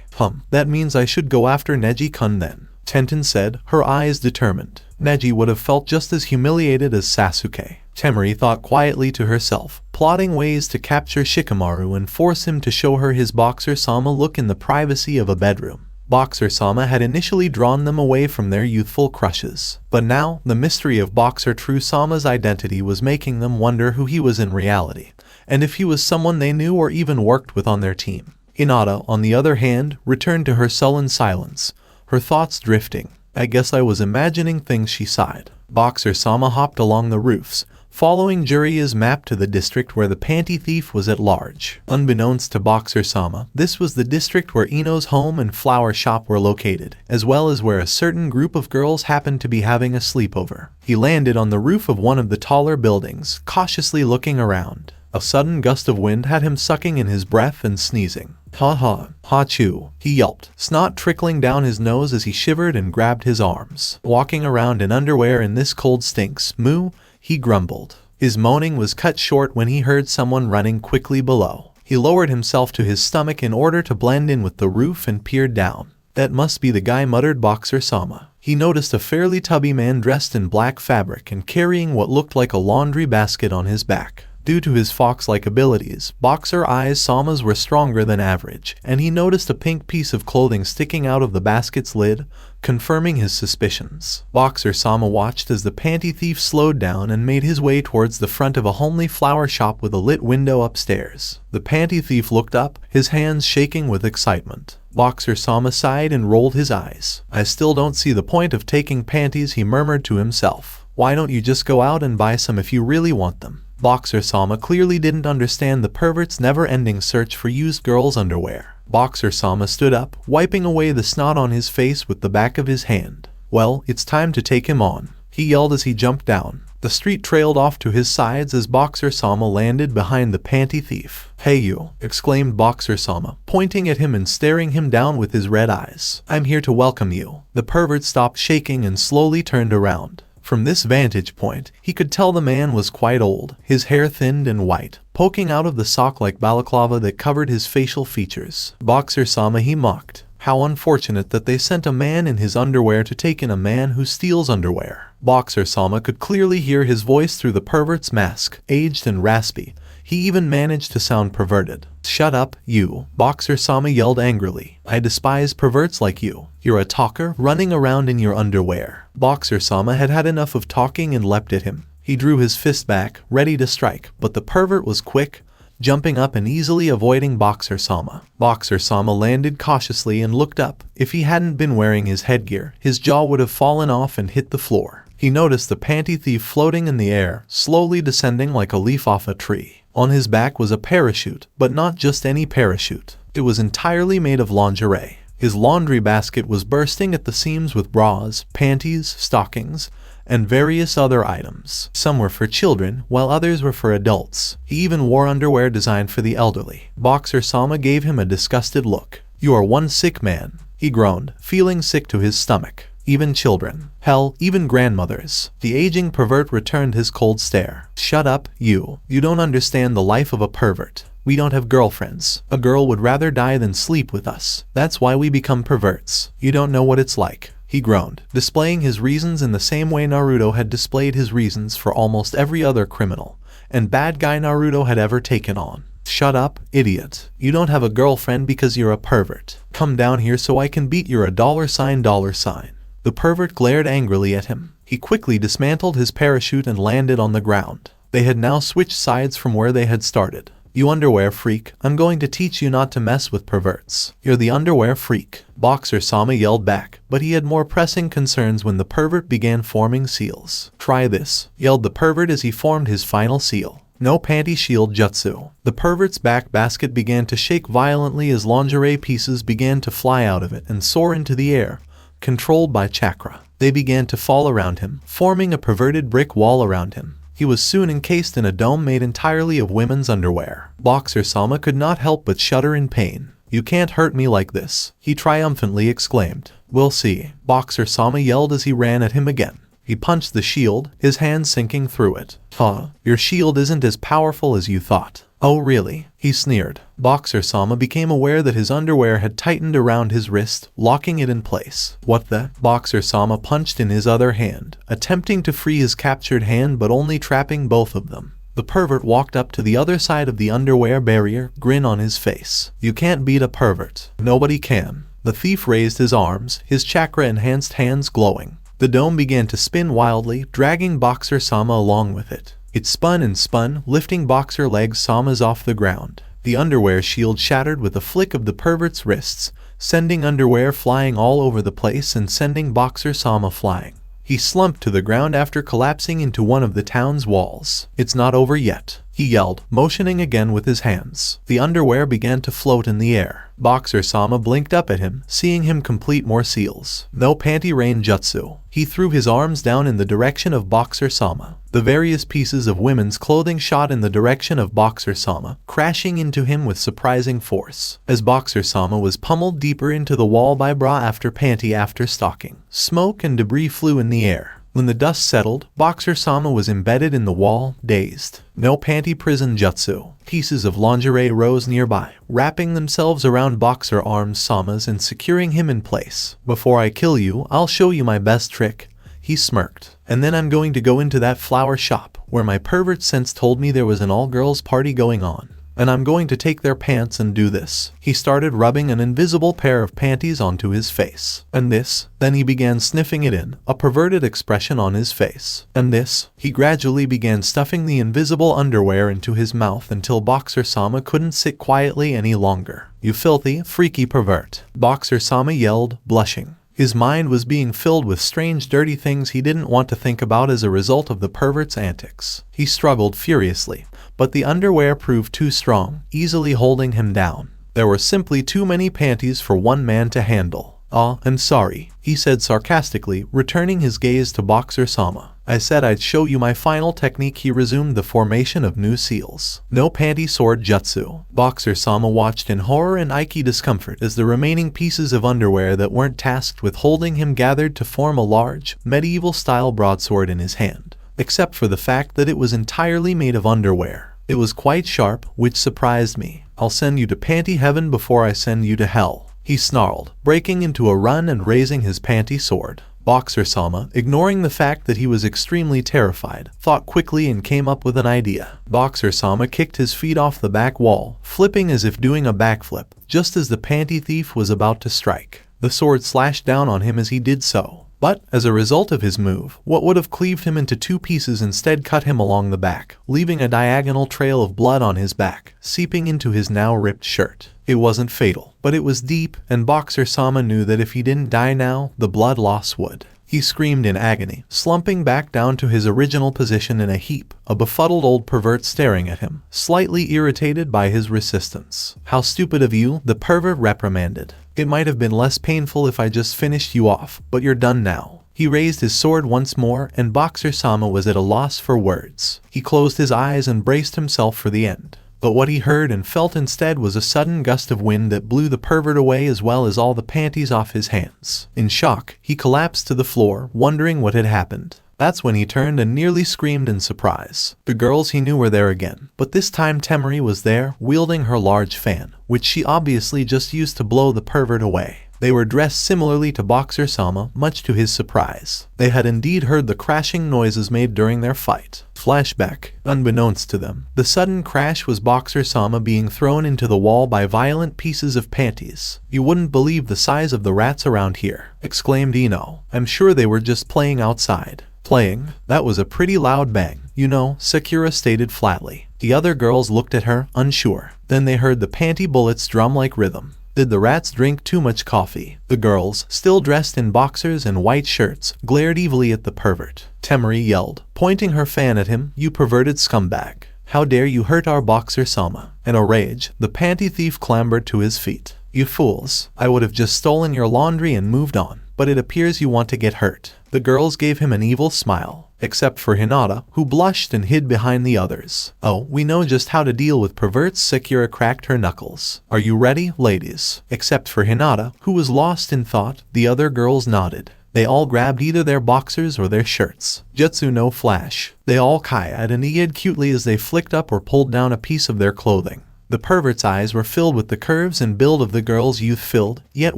That means I should go after Neji-kun then, Tenten said, her eyes determined. Neji would have felt just as humiliated as Sasuke. Temari thought quietly to herself, plotting ways to capture Shikamaru and force him to show her his Boxer-sama look in the privacy of a bedroom. Boxer-sama had initially drawn them away from their youthful crushes, but now the mystery of Boxer-True-sama's identity was making them wonder who he was in reality, and if he was someone they knew or even worked with on their team. Hinata, on the other hand, returned to her sullen silence, her thoughts drifting. I guess I was imagining things, she sighed. Boxer-sama hopped along the roofs, following Jiraiya's map to the district where the panty thief was at large. Unbeknownst to Boxer-sama, this was the district where Ino's home and flower shop were located, as well as where a certain group of girls happened to be having a sleepover. He landed on the roof of one of the taller buildings, cautiously looking around. A sudden gust of wind had him sucking in his breath and sneezing. Ha ha-choo, he yelped, snot trickling down his nose as he shivered and grabbed his arms. Walking around in underwear in this cold stinks, moo, he grumbled. His moaning was cut short when he heard someone running quickly below. He lowered himself to his stomach in order to blend in with the roof and peered down. That must be the guy, muttered Boxer-sama. He noticed a fairly tubby man dressed in black fabric and carrying what looked like a laundry basket on his back. Due to his fox-like abilities, Boxer-Sama's were stronger than average, and he noticed a pink piece of clothing sticking out of the basket's lid, confirming his suspicions. Boxer-sama watched as the panty thief slowed down and made his way towards the front of a homely flower shop with a lit window upstairs. The panty thief looked up, his hands shaking with excitement. Boxer-sama sighed and rolled his eyes. I still don't see the point of taking panties, he murmured to himself. Why don't you just go out and buy some if you really want them? Boxer-sama clearly didn't understand the pervert's never-ending search for used girls' underwear. Boxer-sama stood up, wiping away the snot on his face with the back of his hand. Well, it's time to take him on, he yelled as he jumped down. The street trailed off to his sides as Boxer-sama landed behind the panty thief. Hey you, exclaimed Boxer-sama, pointing at him and staring him down with his red eyes. I'm here to welcome you. The pervert stopped shaking and slowly turned around. From this vantage point, he could tell the man was quite old, his hair thinned and white, poking out of the sock-like balaclava that covered his facial features. Boxer-sama, he mocked. How unfortunate that they sent a man in his underwear to take in a man who steals underwear. Boxer-sama could clearly hear his voice through the pervert's mask, aged and raspy. He even managed to sound perverted. Shut up, you, Boxer-sama yelled angrily. I despise perverts like you. You're a talker, running around in your underwear. Boxer-sama had had enough of talking and leapt at him. He drew his fist back, ready to strike, but the pervert was quick, jumping up and easily avoiding Boxer-sama. Boxer-sama landed cautiously and looked up. If he hadn't been wearing his headgear, his jaw would have fallen off and hit the floor. He noticed the panty thief floating in the air, slowly descending like a leaf off a tree. On his back was a parachute, but not just any parachute. It was entirely made of lingerie. His laundry basket was bursting at the seams with bras, panties, stockings, and various other items. Some were for children, while others were for adults. He even wore underwear designed for the elderly. Boxer-sama gave him a disgusted look. You are one sick man, he groaned, feeling sick to his stomach. Even children. Hell, even grandmothers. The aging pervert returned his cold stare. Shut up, you. You don't understand the life of a pervert. We don't have girlfriends. A girl would rather die than sleep with us. That's why we become perverts. You don't know what it's like. He groaned, displaying his reasons in the same way Naruto had displayed his reasons for almost every other criminal and bad guy Naruto had ever taken on. Shut up, idiot. You don't have a girlfriend because you're a pervert. Come down here so I can beat your $. The pervert glared angrily at him. He quickly dismantled his parachute and landed on the ground. They had now switched sides from where they had started. You underwear freak, I'm going to teach you not to mess with perverts. You're the underwear freak. Boxer-sama yelled back, but he had more pressing concerns when the pervert began forming seals. Try this, yelled the pervert as he formed his final seal. No panty shield jutsu. The pervert's back basket began to shake violently as lingerie pieces began to fly out of it and soar into the air, controlled by chakra. They began to fall around him, forming a perverted brick wall around him. He was soon encased in a dome made entirely of women's underwear. Boxer-sama could not help but shudder in pain. "You can't hurt me like this," he triumphantly exclaimed. "We'll see," Boxer-sama yelled as he ran at him again. He punched the shield, his hand sinking through it. "Huh, your shield isn't as powerful as you thought." "Oh really?" he sneered. Boxer-sama became aware that his underwear had tightened around his wrist, locking it in place. "What the?" Boxer-sama punched in his other hand, attempting to free his captured hand but only trapping both of them. The pervert walked up to the other side of the underwear barrier, grin on his face. "You can't beat a pervert." "Nobody can." The thief raised his arms, his chakra-enhanced hands glowing. The dome began to spin wildly, dragging Boxer-sama along with it. It spun and spun, lifting Boxer legs Sama's off the ground. The underwear shield shattered with a flick of the pervert's wrists, sending underwear flying all over the place and sending Boxer-sama flying. He slumped to the ground after collapsing into one of the town's walls. "It's not over yet," he yelled, motioning again with his hands. The underwear began to float in the air. Boxer-sama blinked up at him, seeing him complete more seals. No panty rain jutsu. He threw his arms down in the direction of Boxer-sama. The various pieces of women's clothing shot in the direction of Boxer-sama, crashing into him with surprising force. As Boxer-sama was pummeled deeper into the wall by bra after panty after stocking, smoke and debris flew in the air. When the dust settled, Boxer-sama was embedded in the wall, dazed. No panty prison jutsu. Pieces of lingerie rose nearby, wrapping themselves around Boxer-Sama's and securing him in place. "Before I kill you, I'll show you my best trick," he smirked. "And then I'm going to go into that flower shop, where my pervert sense told me there was an all-girls party going on. And I'm going to take their pants and do this." He started rubbing an invisible pair of panties onto his face. "And this." Then he began sniffing it in, a perverted expression on his face. "And this." He gradually began stuffing the invisible underwear into his mouth until Boxer-sama couldn't sit quietly any longer. "You filthy, freaky pervert," Boxer-sama yelled, blushing. His mind was being filled with strange dirty things he didn't want to think about as a result of the pervert's antics. He struggled furiously, but the underwear proved too strong, easily holding him down. There were simply too many panties for one man to handle. "I'm sorry," he said sarcastically, returning his gaze to Boxer-sama. "I said I'd show you my final technique." He resumed the formation of new seals. No panty sword jutsu. Boxer-sama watched in horror and icky discomfort as the remaining pieces of underwear that weren't tasked with holding him gathered to form a large, medieval-style broadsword in his hand. Except for the fact that it was entirely made of underwear. It was quite sharp, which surprised me. "I'll send you to panty heaven before I send you to hell," he snarled, breaking into a run and raising his panty sword. Boxer-sama, ignoring the fact that he was extremely terrified, thought quickly and came up with an idea. Boxer-sama kicked his feet off the back wall, flipping as if doing a backflip, just as the panty thief was about to strike. The sword slashed down on him as he did so. But, as a result of his move, what would have cleaved him into two pieces instead cut him along the back, leaving a diagonal trail of blood on his back, seeping into his now ripped shirt. It wasn't fatal, but it was deep, and Boxer-sama knew that if he didn't die now, the blood loss would. He screamed in agony, slumping back down to his original position in a heap, a befuddled old pervert staring at him, slightly irritated by his resistance. "How stupid of you," the pervert reprimanded. "It might have been less painful if I just finished you off, but you're done now." He raised his sword once more, and Boxer-sama was at a loss for words. He closed his eyes and braced himself for the end. But what he heard and felt instead was a sudden gust of wind that blew the pervert away as well as all the panties off his hands. In shock, he collapsed to the floor, wondering what had happened. That's when he turned and nearly screamed in surprise. The girls he knew were there again, but this time Temari was there, wielding her large fan, which she obviously just used to blow the pervert away. They were dressed similarly to Boxer-sama, much to his surprise. They had indeed heard the crashing noises made during their fight. Flashback. Unbeknownst to them, the sudden crash was Boxer-sama being thrown into the wall by violent pieces of panties. "You wouldn't believe the size of the rats around here," exclaimed Ino. "I'm sure they were just playing outside." "Playing? That was a pretty loud bang, you know," Sakura stated flatly. The other girls looked at her, unsure. Then they heard the panty bullets drum like rhythm. Did the rats drink too much coffee? The girls, still dressed in boxers and white shirts, glared evilly at the pervert. Temari yelled, pointing her fan at him, "You perverted scumbag." How dare you hurt our boxer Sama? In a rage, the panty thief clambered to his feet. You fools, I would have just stolen your laundry and moved on, but it appears you want to get hurt. The girls gave him an evil smile, except for Hinata, who blushed and hid behind the others. Oh, we know just how to deal with perverts. Sakura cracked her knuckles. Are you ready, ladies? Except for Hinata, who was lost in thought, the other girls nodded. They all grabbed either their boxers or their shirts. Jutsu no flash. They all kai'd and eated cutely as they flicked up or pulled down a piece of their clothing. The pervert's eyes were filled with the curves and build of the girls' youth-filled, yet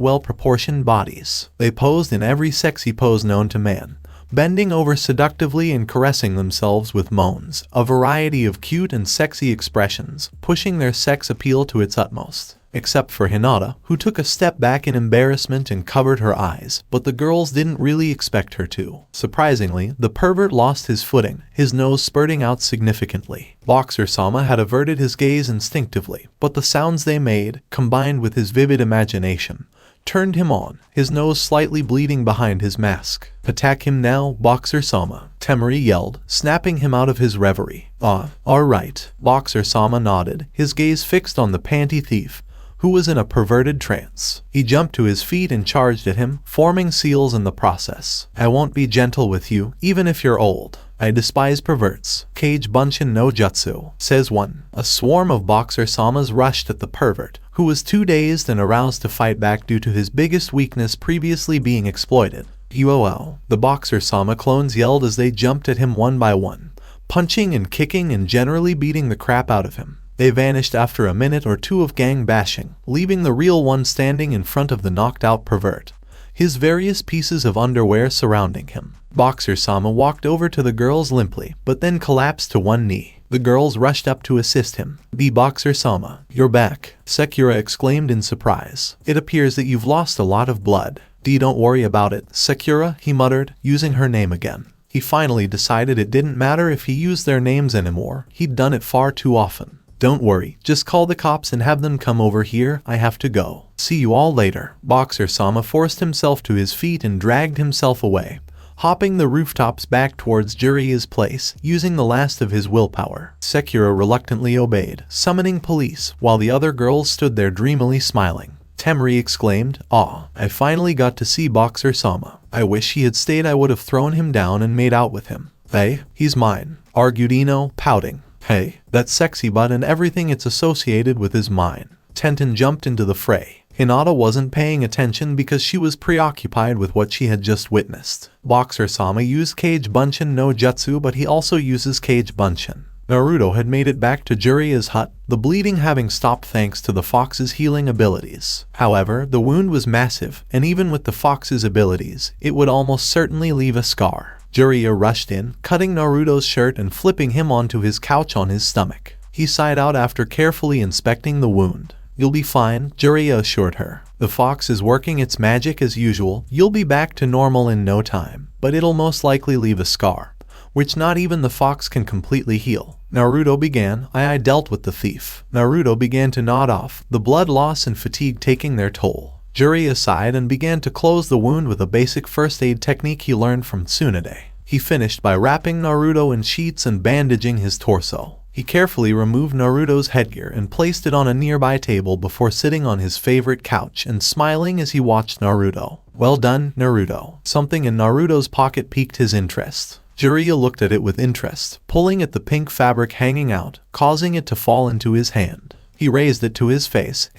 well-proportioned bodies. They posed in every sexy pose known to man, bending over seductively and caressing themselves with moans, a variety of cute and sexy expressions, pushing their sex appeal to its utmost. Except for Hinata, who took a step back in embarrassment and covered her eyes, but the girls didn't really expect her to. Surprisingly, the pervert lost his footing, his nose spurting out significantly. Boxer Sama had averted his gaze instinctively, but the sounds they made, combined with his vivid imagination, turned him on, his nose slightly bleeding behind his mask. Attack him now, Boxer Sama, Temari yelled, snapping him out of his reverie. Alright. Boxer Sama nodded, his gaze fixed on the panty thief, who was in a perverted trance. He jumped to his feet and charged at him, forming seals in the process. I won't be gentle with you, even if you're old. I despise perverts. Kage Bunshin no Jutsu, says one. A swarm of Boxer Samas rushed at the pervert, who was too dazed and aroused to fight back due to his biggest weakness previously being exploited. UOL. The Boxer Sama clones yelled as they jumped at him one by one, punching and kicking and generally beating the crap out of him. They vanished after a minute or two of gang bashing, leaving the real one standing in front of the knocked-out pervert, his various pieces of underwear surrounding him. Boxer Sama walked over to the girls limply, but then collapsed to one knee. The girls rushed up to assist him. The Boxer Sama, you're back, Sakura exclaimed in surprise. It appears that you've lost a lot of blood. Don't worry about it, Sakura, he muttered, using her name again. He finally decided it didn't matter if he used their names anymore. He'd done it far too often. Don't worry, just call the cops and have them come over here. I have to go. See you all later. Boxer Sama forced himself to his feet and dragged himself away, hopping the rooftops back towards Jiraiya's place, using the last of his willpower. Sakura reluctantly obeyed, summoning police, while the other girls stood there dreamily smiling. Temari exclaimed, I finally got to see Boxer Sama. I wish he had stayed. I would have thrown him down and made out with him. Hey, he's mine, argued Ino, pouting. Hey, that sexy butt and everything it's associated with is mine. Tenten jumped into the fray. Hinata wasn't paying attention because she was preoccupied with what she had just witnessed. Boxer Sama used Kage Bunshin no Jutsu, but he also uses Kage Bunshin. Naruto had made it back to Jiraiya's hut, the bleeding having stopped thanks to the fox's healing abilities. However, the wound was massive, and even with the fox's abilities, it would almost certainly leave a scar. Jiraiya rushed in, cutting Naruto's shirt and flipping him onto his couch on his stomach. He sighed out after carefully inspecting the wound. You'll be fine, Jiraiya assured her. The fox is working its magic as usual. You'll be back to normal in no time, but it'll most likely leave a scar, which not even the fox can completely heal. Naruto began. I dealt with the thief. Naruto began to nod off, the blood loss and fatigue taking their toll. Jiraiya sighed and began to close the wound with a basic first aid technique he learned from Tsunade. He finished by wrapping Naruto in sheets and bandaging his torso. He carefully removed Naruto's headgear and placed it on a nearby table before sitting on his favorite couch and smiling as he watched Naruto. Well done, Naruto. Something in Naruto's pocket piqued his interest. Jiraiya looked at it with interest, pulling at the pink fabric hanging out, causing it to fall into his hand. He raised it to his face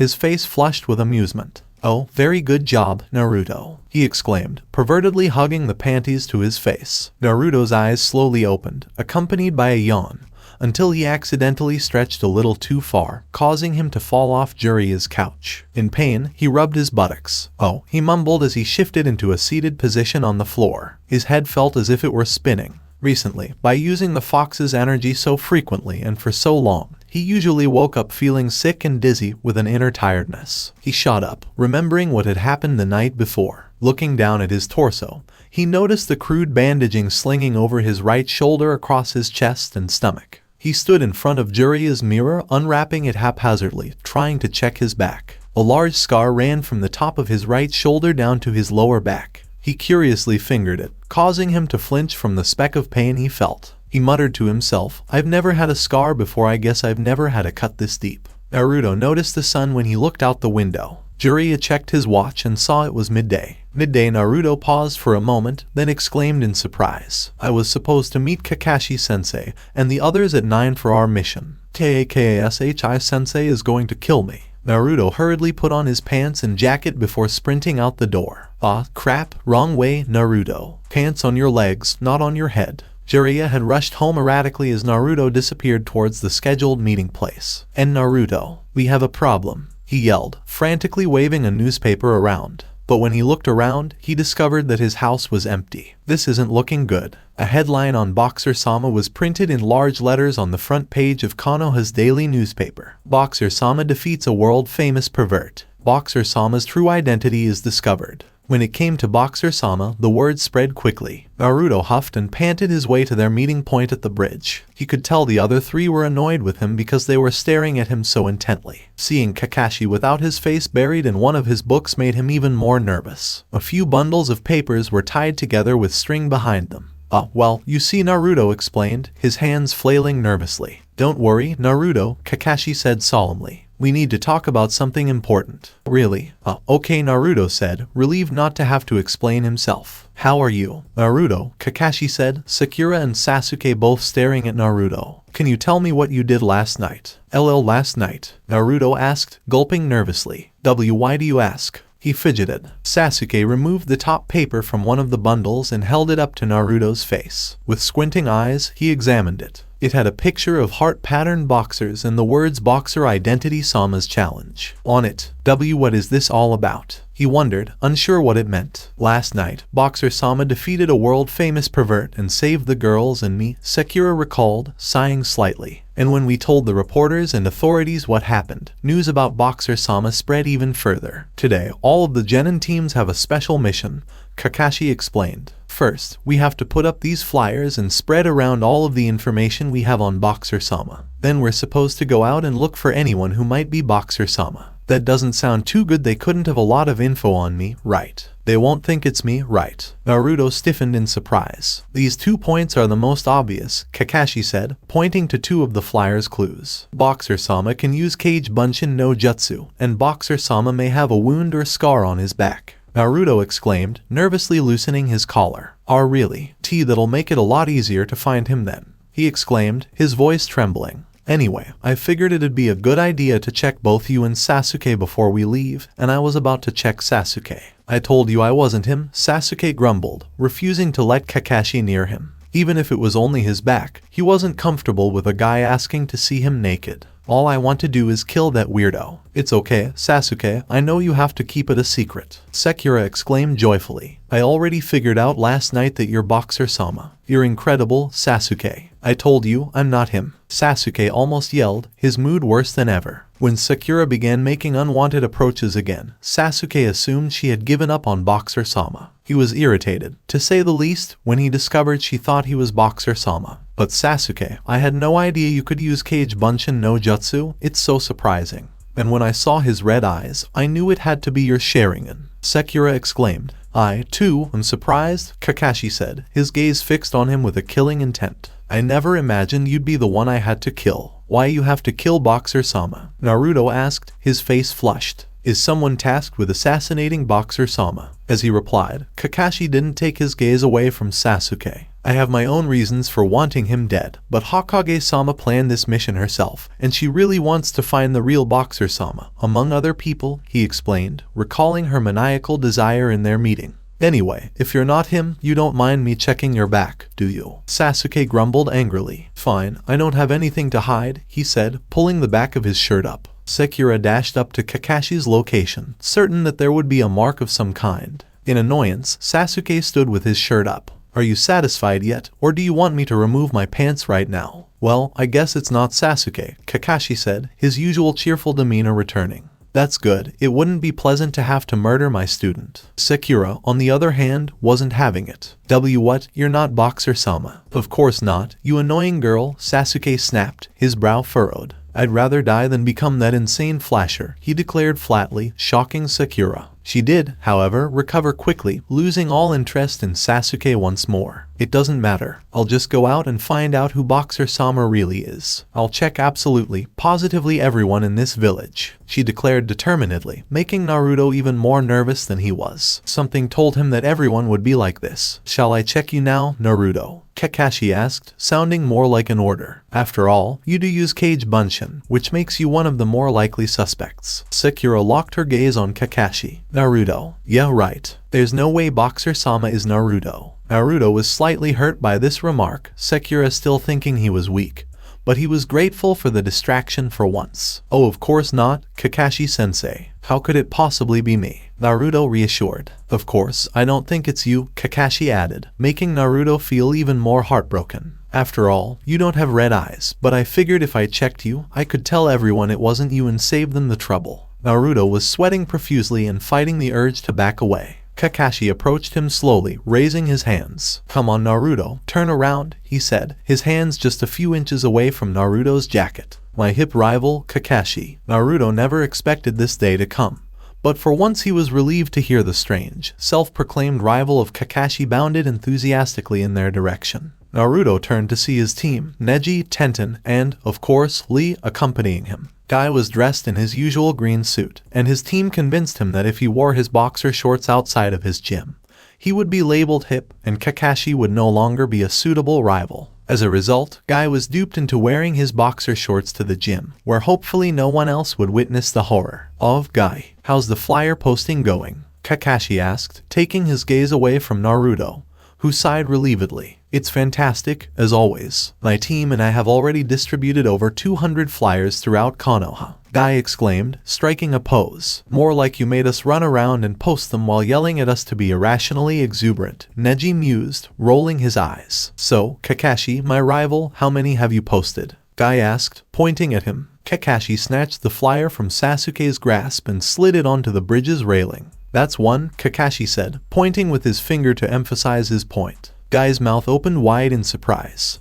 flushed with amusement. Oh, very good job, Naruto, he exclaimed, pervertedly hugging the panties to his face. Naruto's eyes slowly opened, accompanied by a yawn, until he accidentally stretched a little too far, causing him to fall off Jiraiya's couch. In pain, he rubbed his buttocks. Oh, he mumbled as he shifted into a seated position on the floor. His head felt as if it were spinning. Recently, by using the fox's energy so frequently and for so long, he usually woke up feeling sick and dizzy with an inner tiredness. He shot up, remembering what had happened the night before. Looking down at his torso, he noticed the crude bandaging slinging over his right shoulder across his chest and stomach. He stood in front of Jiraiya's mirror, unwrapping it haphazardly, trying to check his back. A large scar ran from the top of his right shoulder down to his lower back. He curiously fingered it, causing him to flinch from the speck of pain he felt. He muttered to himself, I've never had a scar before, I guess I've never had a cut this deep. Naruto noticed the sun when he looked out the window. Jiraiya checked his watch and saw it was midday. Naruto paused for a moment, then exclaimed in surprise. I was supposed to meet Kakashi sensei and the others at 9 for our mission. Kakashi sensei is going to kill me. Naruto hurriedly put on his pants and jacket before sprinting out the door. Ah, crap, wrong way, Naruto. Pants on your legs, not on your head. Jiraiya had rushed home erratically as Naruto disappeared towards the scheduled meeting place. And Naruto, we have a problem, he yelled, frantically waving a newspaper around. But when he looked around, he discovered that his house was empty. This isn't looking good. A headline on Boxer-sama was printed in large letters on the front page of Konoha's daily newspaper. Boxer-sama defeats a world-famous pervert. Boxer-sama's true identity is discovered. When it came to Boxer-sama, the word spread quickly. Naruto huffed and panted his way to their meeting point at the bridge. He could tell the other three were annoyed with him because they were staring at him so intently. Seeing Kakashi without his face buried in one of his books made him even more nervous. A few bundles of papers were tied together with string behind them. Well, you see, Naruto explained, his hands flailing nervously. Don't worry, Naruto, Kakashi said solemnly. We need to talk about something important. Really? Okay, Naruto said, relieved not to have to explain himself. How are you? Naruto, Kakashi said, Sakura and Sasuke both staring at Naruto. Can you tell me what you did last night? Last night? Naruto asked, gulping nervously. Why do you ask? He fidgeted. Sasuke removed the top paper from one of the bundles and held it up to Naruto's face. With squinting eyes, he examined it. It had a picture of heart-patterned boxers and the words Boxer Identity Sama's Challenge on it. What is this all about? He wondered, unsure what it meant. Last night, Boxer-sama defeated a world-famous pervert and saved the girls and me, Sakura recalled, sighing slightly. And when we told the reporters and authorities what happened, news about Boxer-sama spread even further. Today, all of the genin teams have a special mission, Kakashi explained. First, we have to put up these flyers and spread around all of the information we have on Boxer-sama. Then we're supposed to go out and look for anyone who might be Boxer-sama. That doesn't sound too good. They couldn't have a lot of info on me, right? They won't think it's me, right? Naruto stiffened in surprise. These 2 points are the most obvious, Kakashi said, pointing to 2 of the flyer's clues. Boxer-sama can use Kage Bunshin no Jutsu, and Boxer-sama may have a wound or scar on his back. Naruto exclaimed, nervously loosening his collar. Really? That'll make it a lot easier to find him then, he exclaimed, his voice trembling. Anyway, I figured it'd be a good idea to check both you and Sasuke before we leave, and I was about to check Sasuke. I told you I wasn't him, Sasuke grumbled, refusing to let Kakashi near him. Even if it was only his back, he wasn't comfortable with a guy asking to see him naked. All I want to do is kill that weirdo. It's okay, Sasuke, I know you have to keep it a secret. Sakura exclaimed joyfully. I already figured out last night that you're Boxer-sama. You're incredible, Sasuke. I told you, I'm not him. Sasuke almost yelled, his mood worse than ever. When Sakura began making unwanted approaches again, Sasuke assumed she had given up on Boxer-sama. He was irritated, to say the least, when he discovered she thought he was Boxer-sama. But Sasuke, I had no idea you could use Kage Bunshin no Jutsu, it's so surprising. And when I saw his red eyes, I knew it had to be your Sharingan. Sakura exclaimed. I, too, am surprised, Kakashi said, his gaze fixed on him with a killing intent. I never imagined you'd be the one I had to kill. Why you have to kill Boxer-sama? Naruto asked, his face flushed. Is someone tasked with assassinating Boxer-sama? As he replied, Kakashi didn't take his gaze away from Sasuke. I have my own reasons for wanting him dead, but Hokage-sama planned this mission herself, and she really wants to find the real Boxer-sama, among other people, he explained, recalling her maniacal desire in their meeting. Anyway, if you're not him, you don't mind me checking your back, do you? Sasuke grumbled angrily. Fine, I don't have anything to hide, he said, pulling the back of his shirt up. Sakura dashed up to Kakashi's location, certain that there would be a mark of some kind. In annoyance, Sasuke stood with his shirt up. Are you satisfied yet, or do you want me to remove my pants right now? Well, I guess it's not Sasuke, Kakashi said, his usual cheerful demeanor returning. That's good, it wouldn't be pleasant to have to murder my student. Sakura, on the other hand, wasn't having it. What, you're not Boxer-sama? Of course not, you annoying girl, Sasuke snapped, his brow furrowed. I'd rather die than become that insane flasher, he declared flatly, shocking Sakura. She did, however, recover quickly, losing all interest in Sasuke once more. It doesn't matter. I'll just go out and find out who Boxer-sama really is. I'll check absolutely, positively everyone in this village, she declared determinedly, making Naruto even more nervous than he was. Something told him that everyone would be like this. Shall I check you now, Naruto? Kakashi asked, sounding more like an order. After all, you do use Kage Bunshin, which makes you one of the more likely suspects. Sakura locked her gaze on Kakashi. Naruto. Yeah, right. There's no way Boxer-sama is Naruto. Naruto was slightly hurt by this remark, Sakura still thinking he was weak. But he was grateful for the distraction for once. Oh, of course not, Kakashi-sensei. How could it possibly be me? Naruto reassured. Of course, I don't think it's you, Kakashi added, making Naruto feel even more heartbroken. After all, you don't have red eyes, but I figured if I checked you, I could tell everyone it wasn't you and save them the trouble. Naruto was sweating profusely and fighting the urge to back away. Kakashi approached him slowly, raising his hands. Come on, Naruto, turn around, he said, his hands just a few inches away from Naruto's jacket. My hip rival, Kakashi. Naruto never expected this day to come. But for once he was relieved to hear the strange, self-proclaimed rival of Kakashi bounded enthusiastically in their direction. Naruto turned to see his team, Neji, Tenten, and, of course, Lee, accompanying him. Guy was dressed in his usual green suit, and his team convinced him that if he wore his boxer shorts outside of his gym, he would be labeled hip, and Kakashi would no longer be a suitable rival. As a result, Guy was duped into wearing his boxer shorts to the gym, where hopefully no one else would witness the horror. Of Guy. How's the flyer posting going? Kakashi asked, taking his gaze away from Naruto, who sighed relievedly. It's fantastic, as always. My team and I have already distributed over 200 flyers throughout Konoha. Guy exclaimed, striking a pose. More like you made us run around and post them while yelling at us to be irrationally exuberant. Neji mused, rolling his eyes. So, Kakashi, my rival, how many have you posted? Guy asked, pointing at him. Kakashi snatched the flyer from Sasuke's grasp and slid it onto the bridge's railing. That's one, Kakashi said, pointing with his finger to emphasize his point. Guy's mouth opened wide in surprise.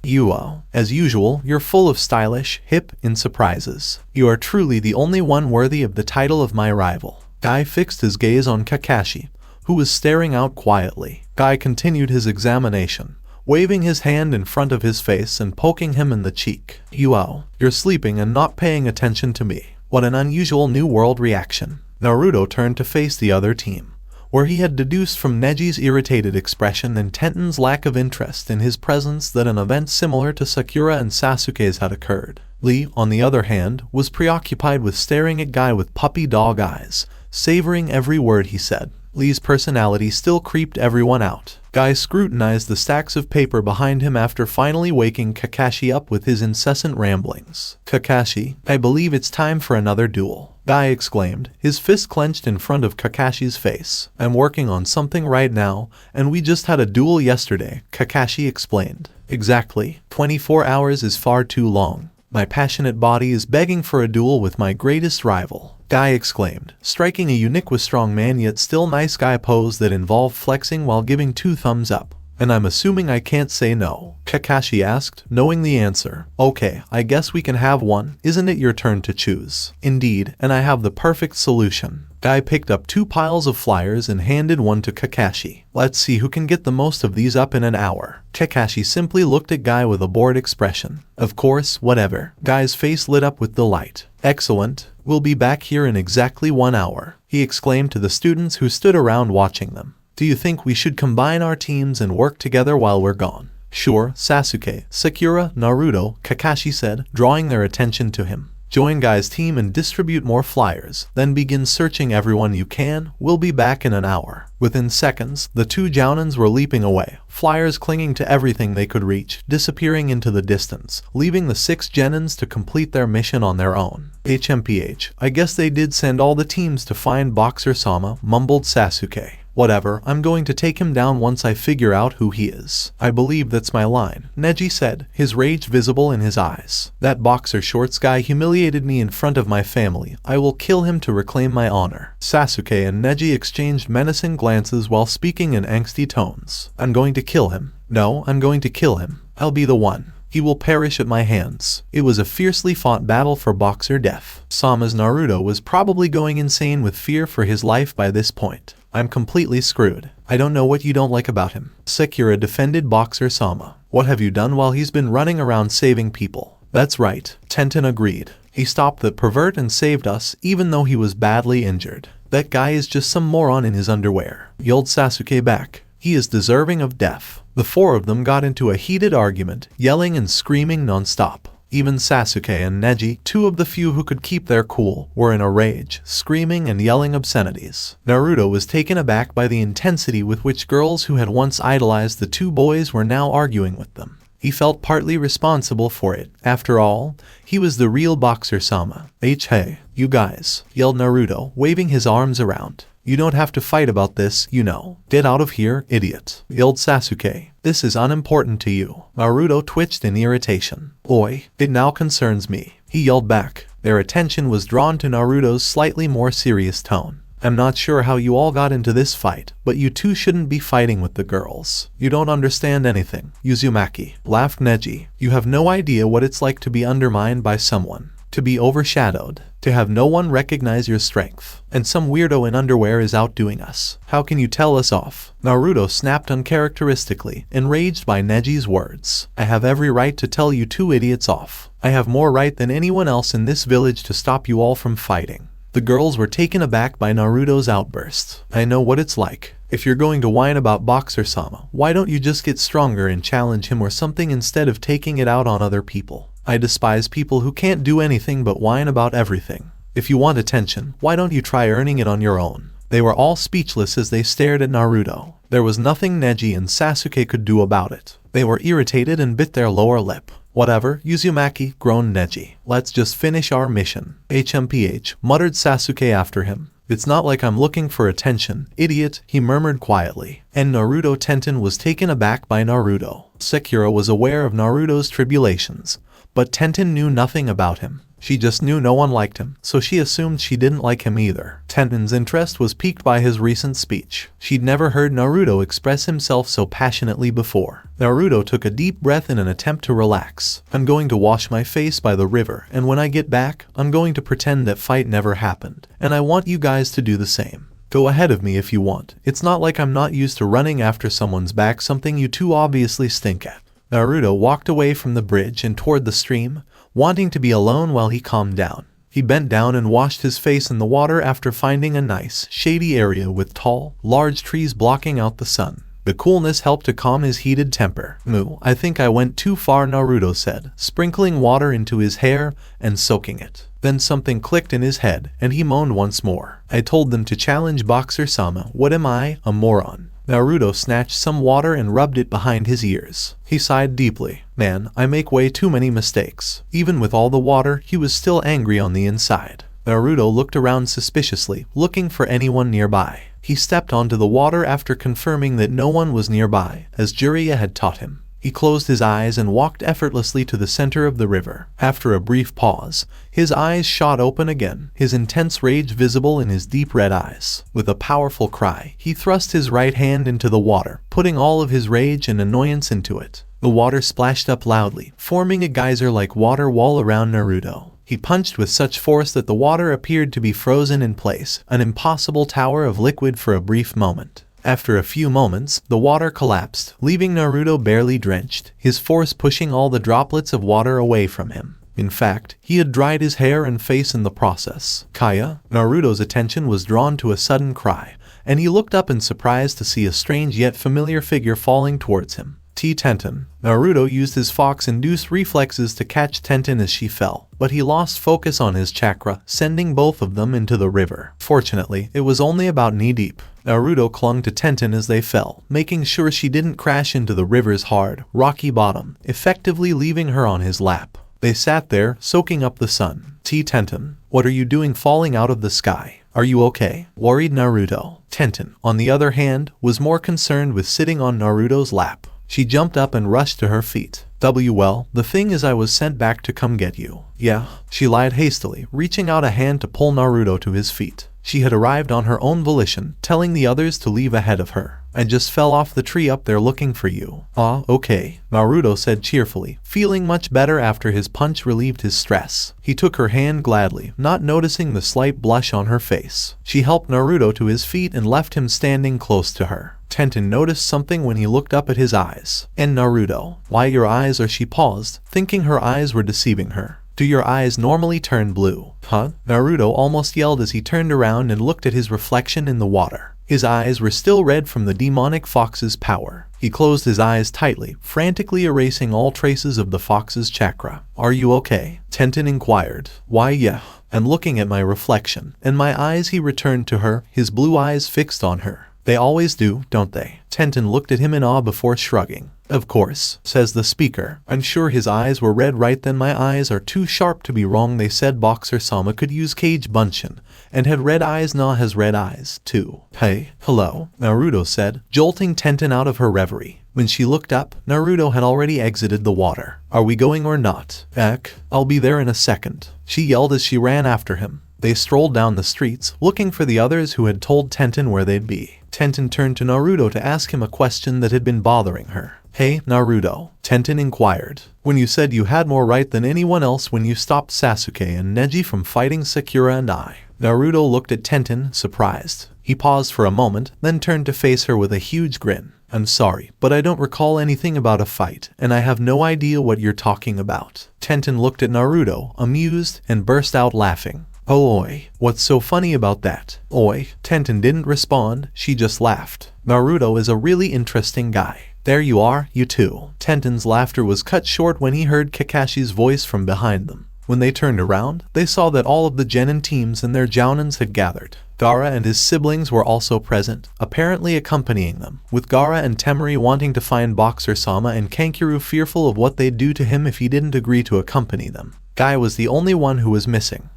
As usual, you're full of stylish, hip, in surprises. You are truly the only one worthy of the title of my rival. Guy fixed his gaze on Kakashi, who was staring out quietly. Guy continued his examination, waving his hand in front of his face and poking him in the cheek. You're sleeping and not paying attention to me. What an unusual New World reaction. Naruto turned to face the other team, where he had deduced from Neji's irritated expression and Tenten's lack of interest in his presence that an event similar to Sakura and Sasuke's had occurred. Lee, on the other hand, was preoccupied with staring at Guy with puppy dog eyes, savoring every word he said. Lee's personality still creeped everyone out. Guy scrutinized the stacks of paper behind him after finally waking Kakashi up with his incessant ramblings. Kakashi, I believe it's time for another duel. Guy exclaimed, his fist clenched in front of Kakashi's face. I'm working on something right now, and we just had a duel yesterday, Kakashi explained. Exactly. 24 hours is far too long. My passionate body is begging for a duel with my greatest rival. Guy exclaimed, striking a unique strong man yet still nice guy pose that involved flexing while giving 2 thumbs up. And I'm assuming I can't say no, Kakashi asked, knowing the answer. Okay, I guess we can have one. Isn't it your turn to choose? Indeed, and I have the perfect solution. Guy picked up 2 piles of flyers and handed one to Kakashi. Let's see who can get the most of these up in an hour. Kakashi simply looked at Guy with a bored expression. Of course, whatever. Guy's face lit up with delight. Excellent. We'll be back here in exactly 1 hour, he exclaimed to the students who stood around watching them. Do you think we should combine our teams and work together while we're gone? Sure, Sasuke, Sakura, Naruto, Kakashi said, drawing their attention to him. Join Guy's team and distribute more flyers, then begin searching everyone you can. We'll be back in an hour. Within seconds, the 2 jounins were leaping away, flyers clinging to everything they could reach, disappearing into the distance, leaving the 6 genins to complete their mission on their own. HMPH, I guess they did send all the teams to find Boxer-sama, mumbled Sasuke. Whatever, I'm going to take him down once I figure out who he is. I believe that's my line, Neji said, his rage visible in his eyes. That boxer shorts guy humiliated me in front of my family. I will kill him to reclaim my honor. Sasuke and Neji exchanged menacing glances while speaking in angsty tones. I'm going to kill him. No, I'm going to kill him. I'll be the one. He will perish at my hands. It was a fiercely fought battle for boxer death. Sama's Naruto was probably going insane with fear for his life by this point. I'm completely screwed. I don't know what you don't like about him. Sakura defended boxer Sama. What have you done while he's been running around saving people? That's right, Tenten agreed. He stopped the pervert and saved us even though he was badly injured. That guy is just some moron in his underwear. Yelled Sasuke back. He is deserving of death. The four of them got into a heated argument, yelling and screaming non-stop. Even Sasuke and Neji, two of the few who could keep their cool, were in a rage, screaming and yelling obscenities. Naruto was taken aback by the intensity with which girls who had once idolized the two boys were now arguing with them. He felt partly responsible for it. After all, he was the real boxer Sama. Hey, you guys, yelled Naruto, waving his arms around. You don't have to fight about this, you know. Get out of here, idiot, yelled Sasuke. This is unimportant to you. Naruto twitched in irritation. Oi, it now concerns me, he yelled back. Their attention was drawn to Naruto's slightly more serious tone. I'm not sure how you all got into this fight, but you two shouldn't be fighting with the girls. You don't understand anything, Uzumaki, laughed Neji. You have no idea what it's like to be undermined by someone, to be overshadowed, to have no one recognize your strength, and some weirdo in underwear is outdoing us. How can you tell us off? Naruto snapped uncharacteristically, enraged by Neji's words. I have every right to tell you two idiots off. I have more right than anyone else in this village to stop you all from fighting. The girls were taken aback by Naruto's outburst. I know what it's like. If you're going to whine about Boxer Sama, why don't you just get stronger and challenge him or something instead of taking it out on other people? I despise people who can't do anything but whine about everything. If you want attention, why don't you try earning it on your own? They were all speechless as they stared at Naruto. There was nothing Neji and Sasuke could do about it. They were irritated and bit their lower lip. Whatever, Uzumaki, groaned Neji. Let's just finish our mission. HMPH, muttered Sasuke after him. It's not like I'm looking for attention, idiot, he murmured quietly. And Naruto Tenten was taken aback by Naruto. Sakura was aware of Naruto's tribulations, but Tenten knew nothing about him. She just knew no one liked him, so she assumed she didn't like him either. Tenten's interest was piqued by his recent speech. She'd never heard Naruto express himself so passionately before. Naruto took a deep breath in an attempt to relax. I'm going to wash my face by the river, and when I get back, I'm going to pretend that fight never happened. And I want you guys to do the same. Go ahead of me if you want. It's not like I'm not used to running after someone's back, something you two obviously stink at. Naruto walked away from the bridge and toward the stream, wanting to be alone while he calmed down. He bent down and washed his face in the water after finding a nice, shady area with tall, large trees blocking out the sun. The coolness helped to calm his heated temper. I think I went too far, Naruto said, sprinkling water into his hair and soaking it. Then something clicked in his head, and he moaned once more. I told them to challenge Boxer Sama. What am I, a moron? Naruto snatched some water and rubbed it behind his ears. He sighed deeply. Man, I make way too many mistakes. Even with all the water, he was still angry on the inside. Naruto looked around suspiciously, looking for anyone nearby. He stepped onto the water after confirming that no one was nearby, as Jiraiya had taught him. He closed his eyes and walked effortlessly to the center of the river. After a brief pause, his eyes shot open again, his intense rage visible in his deep red eyes. With a powerful cry, he thrust his right hand into the water, putting all of his rage and annoyance into it. The water splashed up loudly, forming a geyser-like water wall around Naruto. He punched with such force that the water appeared to be frozen in place, an impossible tower of liquid for a brief moment. After a few moments, the water collapsed, leaving Naruto barely drenched, his force pushing all the droplets of water away from him. In fact, he had dried his hair and face in the process. Kaya? Naruto's attention was drawn to a sudden cry, and he looked up in surprise to see a strange yet familiar figure falling towards him. Tenten. Naruto used his fox-induced reflexes to catch Tenten as she fell, but he lost focus on his chakra, sending both of them into the river. Fortunately, it was only about knee-deep. Naruto clung to Tenten as they fell, making sure she didn't crash into the river's hard, rocky bottom, effectively leaving her on his lap. They sat there, soaking up the sun. Tenten, what are you doing falling out of the sky? Are you okay? Worried Naruto. Tenten, on the other hand, was more concerned with sitting on Naruto's lap. She jumped up and rushed to her feet. Well, the thing is I was sent back to come get you. Yeah, she lied hastily, reaching out a hand to pull Naruto to his feet. She had arrived on her own volition, telling the others to leave ahead of her. I just fell off the tree up there looking for you. Ah, okay, Naruto said cheerfully, feeling much better after his punch relieved his stress. He took her hand gladly, not noticing the slight blush on her face. She helped Naruto to his feet and left him standing close to her. Tenten noticed something when he looked up at his eyes. And Naruto, why your eyes? Or she paused, thinking her eyes were deceiving her. Do your eyes normally turn blue? Huh? Naruto almost yelled as he turned around and looked at his reflection in the water. His eyes were still red from the demonic fox's power. He closed his eyes tightly, frantically erasing all traces of the fox's chakra. Are you okay? Tenten inquired. Why, yeah. And looking at my reflection. And my eyes, he returned to her, his blue eyes fixed on her. They always do, don't they? Tenten looked at him in awe before shrugging. Of course, says the speaker. I'm sure his eyes were red right then. My eyes are too sharp to be wrong. They said Boxer-sama could use Kage Bunshin, and had red eyes. Na has red eyes, too. Hey, hello, Naruto said, jolting Tenten out of her reverie. When she looked up, Naruto had already exited the water. Are we going or not? Ek, I'll be there in a second, she yelled as she ran after him. They strolled down the streets, looking for the others who had told Tenten where they'd be. Tenten turned to Naruto to ask him a question that had been bothering her. Hey, Naruto, Tenten inquired. When you said you had more right than anyone else when you stopped Sasuke and Neji from fighting Sakura and I. Naruto looked at Tenten, surprised. He paused for a moment, then turned to face her with a huge grin. I'm sorry, but I don't recall anything about a fight, and I have no idea what you're talking about. Tenten looked at Naruto, amused, and burst out laughing. Oh oi, what's so funny about that? Oi, Tenten didn't respond, she just laughed. Naruto is a really interesting guy. There you are, you two. Tenten's laughter was cut short when he heard Kakashi's voice from behind them. When they turned around, they saw that all of the genin teams and their jounins had gathered. Gara and his siblings were also present, apparently accompanying them, with Gara and Temari wanting to find Boxer-sama and Kankuro fearful of what they'd do to him if he didn't agree to accompany them. Guy was the only one who was missing.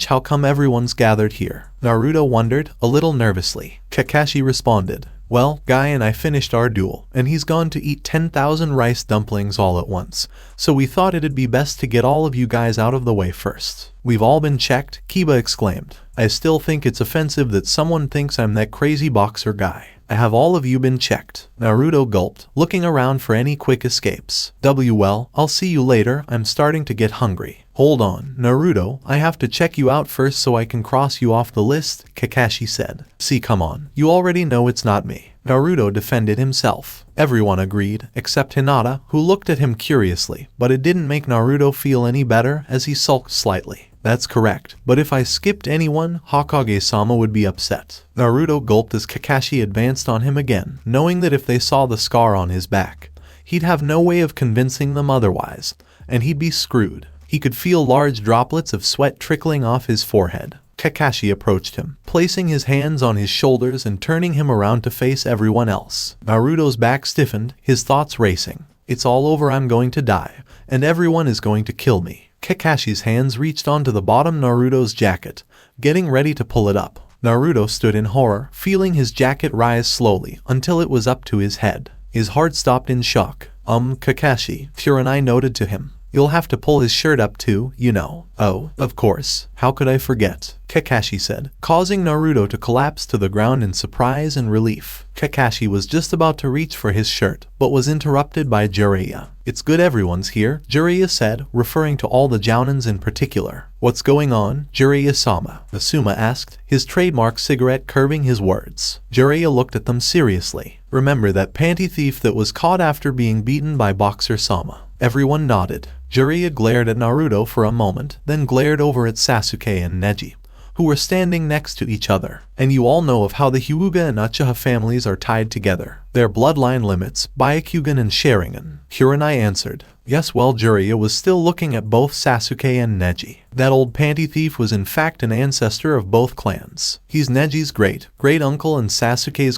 How come everyone's gathered here? Naruto wondered, a little nervously. Kakashi responded. Well, Guy and I finished our duel, and he's gone to eat 10,000 rice dumplings all at once, so we thought it'd be best to get all of you guys out of the way first. We've all been checked, Kiba exclaimed. I still think it's offensive that someone thinks I'm that crazy boxer guy. Have all of you been checked? Naruto gulped, looking around for any quick escapes. Well, I'll see you later, I'm starting to get hungry. Hold on, Naruto, I have to check you out first so I can cross you off the list, Kakashi said. See, come on, you already know it's not me. Naruto defended himself. Everyone agreed, except Hinata, who looked at him curiously, but it didn't make Naruto feel any better as he sulked slightly. That's correct, but if I skipped anyone, Hokage-sama would be upset. Naruto gulped as Kakashi advanced on him again, knowing that if they saw the scar on his back, he'd have no way of convincing them otherwise, and he'd be screwed. He could feel large droplets of sweat trickling off his forehead. Kakashi approached him, placing his hands on his shoulders and turning him around to face everyone else. Naruto's back stiffened, his thoughts racing. It's all over, I'm going to die, and everyone is going to kill me. Kakashi's hands reached onto the bottom Naruto's jacket, getting ready to pull it up. Naruto stood in horror, feeling his jacket rise slowly until it was up to his head. His heart stopped in shock. Kakashi, Tsunade noted to him. You'll have to pull his shirt up too, you know. Oh, of course. How could I forget? Kakashi said, causing Naruto to collapse to the ground in surprise and relief. Kakashi was just about to reach for his shirt, but was interrupted by Jiraiya. It's good everyone's here, Jiraiya said, referring to all the jounins in particular. What's going on, Jiraiya-sama? Asuma asked, his trademark cigarette curbing his words. Jiraiya looked at them seriously. Remember that panty thief that was caught after being beaten by Boxer-sama? Everyone nodded. Jiraiya glared at Naruto for a moment, then glared over at Sasuke and Neji, who were standing next to each other. And you all know of how the Hyuga and Uchiha families are tied together. Their bloodline limits, Byakugan and Sharingan. Kurenai answered. Yes, well, Jiraiya was still looking at both Sasuke and Neji. That old panty thief was in fact an ancestor of both clans. He's Neji's great-uncle and Sasuke's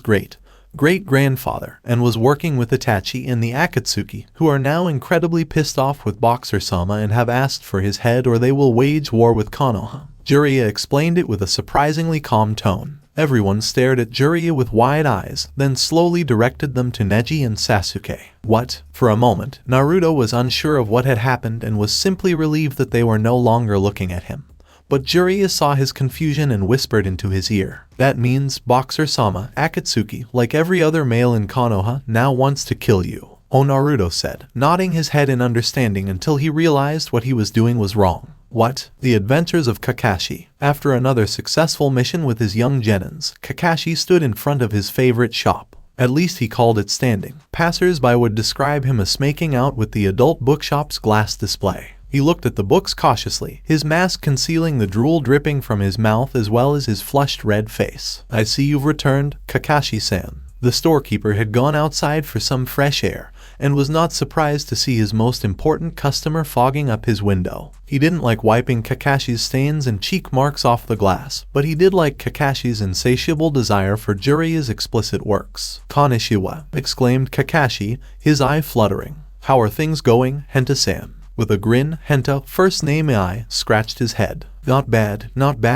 great-grandfather, and was working with Itachi and the Akatsuki, who are now incredibly pissed off with Boxer-sama and have asked for his head or they will wage war with Konoha. Jiraiya explained it with a surprisingly calm tone. Everyone stared at Jiraiya with wide eyes, then slowly directed them to Neji and Sasuke. What? For a moment, Naruto was unsure of what had happened and was simply relieved that they were no longer looking at him. But Jiraiya saw his confusion and whispered into his ear. That means Boxer-sama, Akatsuki, like every other male in Konoha, now wants to kill you. Oh, Naruto said, nodding his head in understanding until he realized what he was doing was wrong. What? The adventures of Kakashi. After another successful mission with his young genins, Kakashi stood in front of his favorite shop. At least he called it standing. Passers-by would describe him as making out with the adult bookshop's glass display. He looked at the books cautiously, his mask concealing the drool dripping from his mouth as well as his flushed red face. I see you've returned, Kakashi-san. The storekeeper had gone outside for some fresh air, and was not surprised to see his most important customer fogging up his window. He didn't like wiping Kakashi's stains and cheek marks off the glass, but he did like Kakashi's insatiable desire for Jiraiya's explicit works. Konnichiwa, exclaimed Kakashi, his eye fluttering. How are things going, Henta-san? With a grin, Henta, first name I, scratched his head. Not bad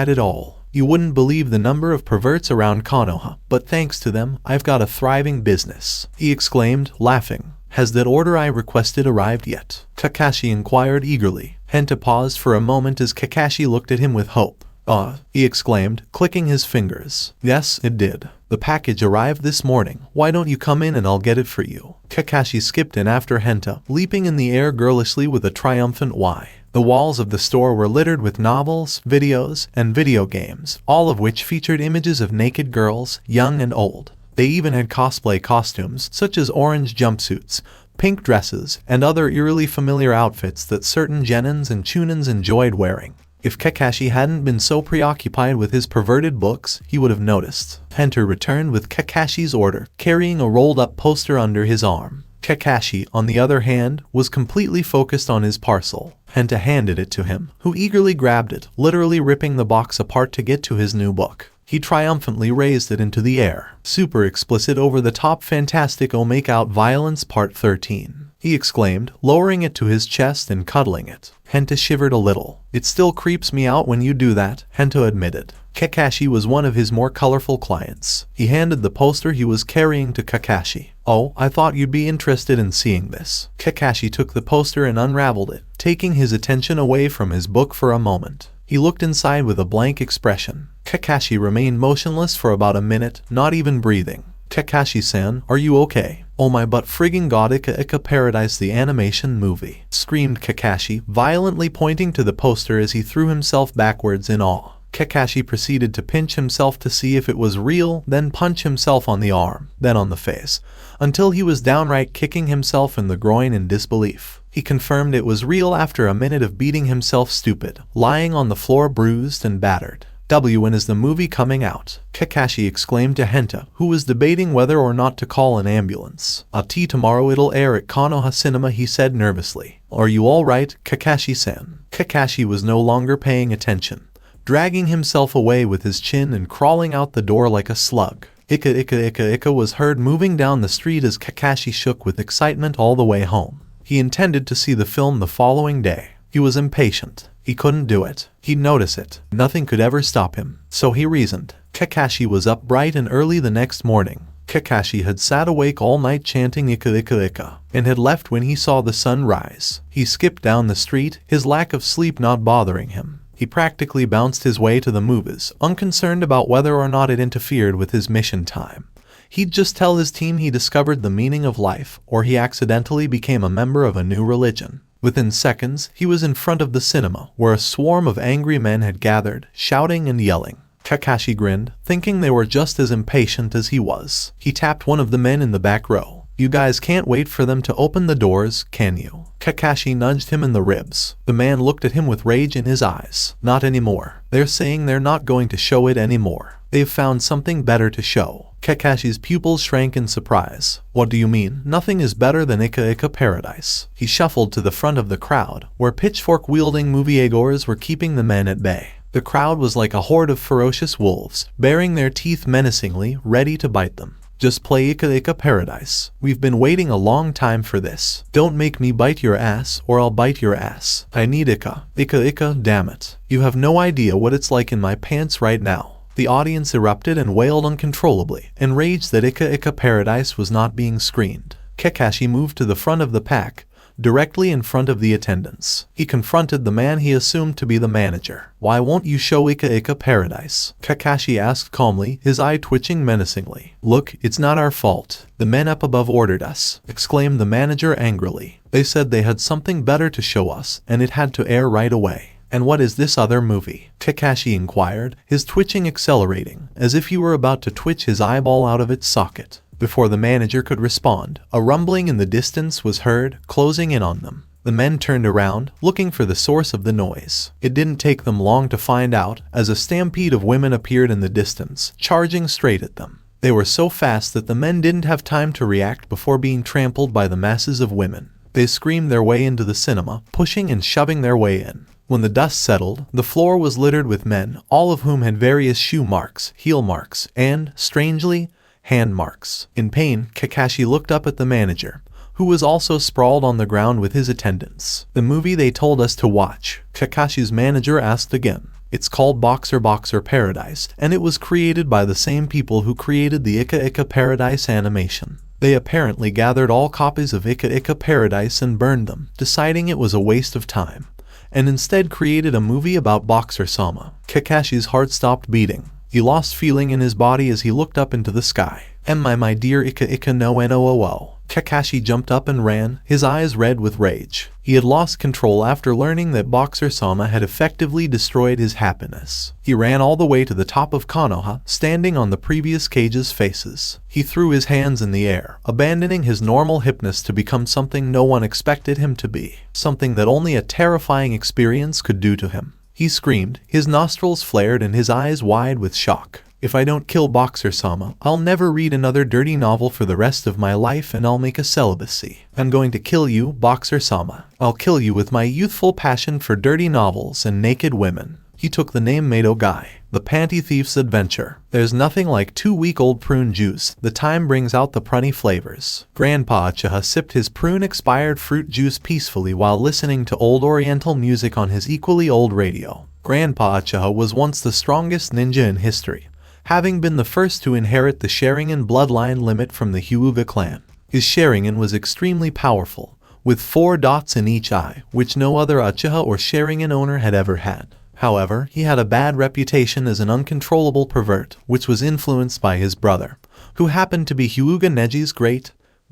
at all. You wouldn't believe the number of perverts around Konoha, but thanks to them, I've got a thriving business, he exclaimed, laughing. Has that order I requested arrived yet? Kakashi inquired eagerly. Henta paused for a moment as Kakashi looked at him with hope. He exclaimed, clicking his fingers. Yes, it did. The package arrived this morning. Why don't you come in and I'll get it for you? Kakashi skipped in after Henta, leaping in the air girlishly with a triumphant Y. The walls of the store were littered with novels, videos, and video games, all of which featured images of naked girls, young and old. They even had cosplay costumes, such as orange jumpsuits, pink dresses, and other eerily familiar outfits that certain genins and chunins enjoyed wearing. If Kakashi hadn't been so preoccupied with his perverted books, he would have noticed. Henta returned with Kakashi's order, carrying a rolled-up poster under his arm. Kakashi, on the other hand, was completely focused on his parcel. Henta handed it to him, who eagerly grabbed it, literally ripping the box apart to get to his new book. He triumphantly raised it into the air. Super explicit over-the-top fantastic make-out violence part 13. He exclaimed, lowering it to his chest and cuddling it. Henta shivered a little. It still creeps me out when you do that, Henta admitted. Kakashi was one of his more colorful clients. He handed the poster he was carrying to Kakashi. Oh, I thought you'd be interested in seeing this. Kakashi took the poster and unraveled it, taking his attention away from his book for a moment. He looked inside with a blank expression. Kakashi remained motionless for about a minute, not even breathing. Kakashi-san, are you okay? Oh my but frigging god, Ika Paradise the animation movie, screamed Kakashi, violently pointing to the poster as he threw himself backwards in awe. Kakashi proceeded to pinch himself to see if it was real, then punch himself on the arm, then on the face, until he was downright kicking himself in the groin in disbelief. He confirmed it was real after a minute of beating himself stupid, lying on the floor bruised and battered. When is the movie coming out? Kakashi exclaimed to Henta, who was debating whether or not to call an ambulance. Tomorrow it'll air at Konoha Cinema, he said nervously. Are you alright, Kakashi-san? Kakashi was no longer paying attention, dragging himself away with his chin and crawling out the door like a slug. Ika was heard moving down the street as Kakashi shook with excitement all the way home. He intended to see the film the following day. He was impatient. He couldn't do it. He'd notice it. Nothing could ever stop him. So he reasoned. Kakashi was up bright and early the next morning. Kakashi had sat awake all night chanting Ika, and had left when he saw the sun rise. He skipped down the street, his lack of sleep not bothering him. He practically bounced his way to the movies, unconcerned about whether or not it interfered with his mission time. He'd just tell his team he discovered the meaning of life, or he accidentally became a member of a new religion. Within seconds, he was in front of the cinema, where a swarm of angry men had gathered, shouting and yelling. Kakashi grinned, thinking they were just as impatient as he was. He tapped one of the men in the back row. You guys can't wait for them to open the doors, can you? Kakashi nudged him in the ribs. The man looked at him with rage in his eyes. Not anymore. They're saying they're not going to show it anymore. They've found something better to show. Kakashi's pupils shrank in surprise. What do you mean? Nothing is better than Ika Paradise. He shuffled to the front of the crowd, where pitchfork-wielding moviegoers were keeping the men at bay. The crowd was like a horde of ferocious wolves, baring their teeth menacingly, ready to bite them. Just play Ika Paradise. We've been waiting a long time for this. Don't make me bite your ass, or I'll bite your ass. I need Ika, damn it. You have no idea what it's like in my pants right now. The audience erupted and wailed uncontrollably, enraged that Ika Paradise was not being screened. Kakashi moved to the front of the pack, directly in front of the attendants. He confronted the man he assumed to be the manager. "Why won't you show Ika Paradise?" Kakashi asked calmly, his eye twitching menacingly. "Look, it's not our fault. The men up above ordered us," exclaimed the manager angrily. "They said they had something better to show us, and it had to air right away." "And what is this other movie?" Kakashi inquired, his twitching accelerating, as if he were about to twitch his eyeball out of its socket. Before the manager could respond, a rumbling in the distance was heard, closing in on them. The men turned around, looking for the source of the noise. It didn't take them long to find out, as a stampede of women appeared in the distance, charging straight at them. They were so fast that the men didn't have time to react before being trampled by the masses of women. They screamed their way into the cinema, pushing and shoving their way in. When the dust settled, the floor was littered with men, all of whom had various shoe marks, heel marks, and, strangely, hand marks. In pain, Kakashi looked up at the manager, who was also sprawled on the ground with his attendants. "The movie they told us to watch?" Kakashi's manager asked again. "It's called Boxer Paradise, and it was created by the same people who created the Ika Paradise animation. They apparently gathered all copies of Ika Paradise and burned them, deciding it was a waste of time, and instead created a movie about Boxer-sama." Kakashi's heart stopped beating. He lost feeling in his body as he looked up into the sky. My dear Ika no. Kakashi jumped up and ran, his eyes red with rage. He had lost control after learning that Boxer-sama had effectively destroyed his happiness. He ran all the way to the top of Konoha, standing on the previous cage's faces. He threw his hands in the air, abandoning his normal hipness to become something no one expected him to be, something that only a terrifying experience could do to him. He screamed, his nostrils flared and his eyes wide with shock. "If I don't kill Boxer-sama, I'll never read another dirty novel for the rest of my life and I'll make a celibacy. I'm going to kill you, Boxer-sama. I'll kill you with my youthful passion for dirty novels and naked women." He took the name Mato Guy, the Panty Thief's Adventure. There's nothing like 2-week-old prune juice. The time brings out the prunty flavors. Grandpa Uchiha sipped his prune-expired fruit juice peacefully while listening to old oriental music on his equally old radio. Grandpa Uchiha was once the strongest ninja in history, having been the first to inherit the Sharingan bloodline limit from the Hyuga clan. His Sharingan was extremely powerful, with 4 dots in each eye, which no other Uchiha or Sharingan owner had ever had. However, he had a bad reputation as an uncontrollable pervert, which was influenced by his brother, who happened to be Hyuga Neji's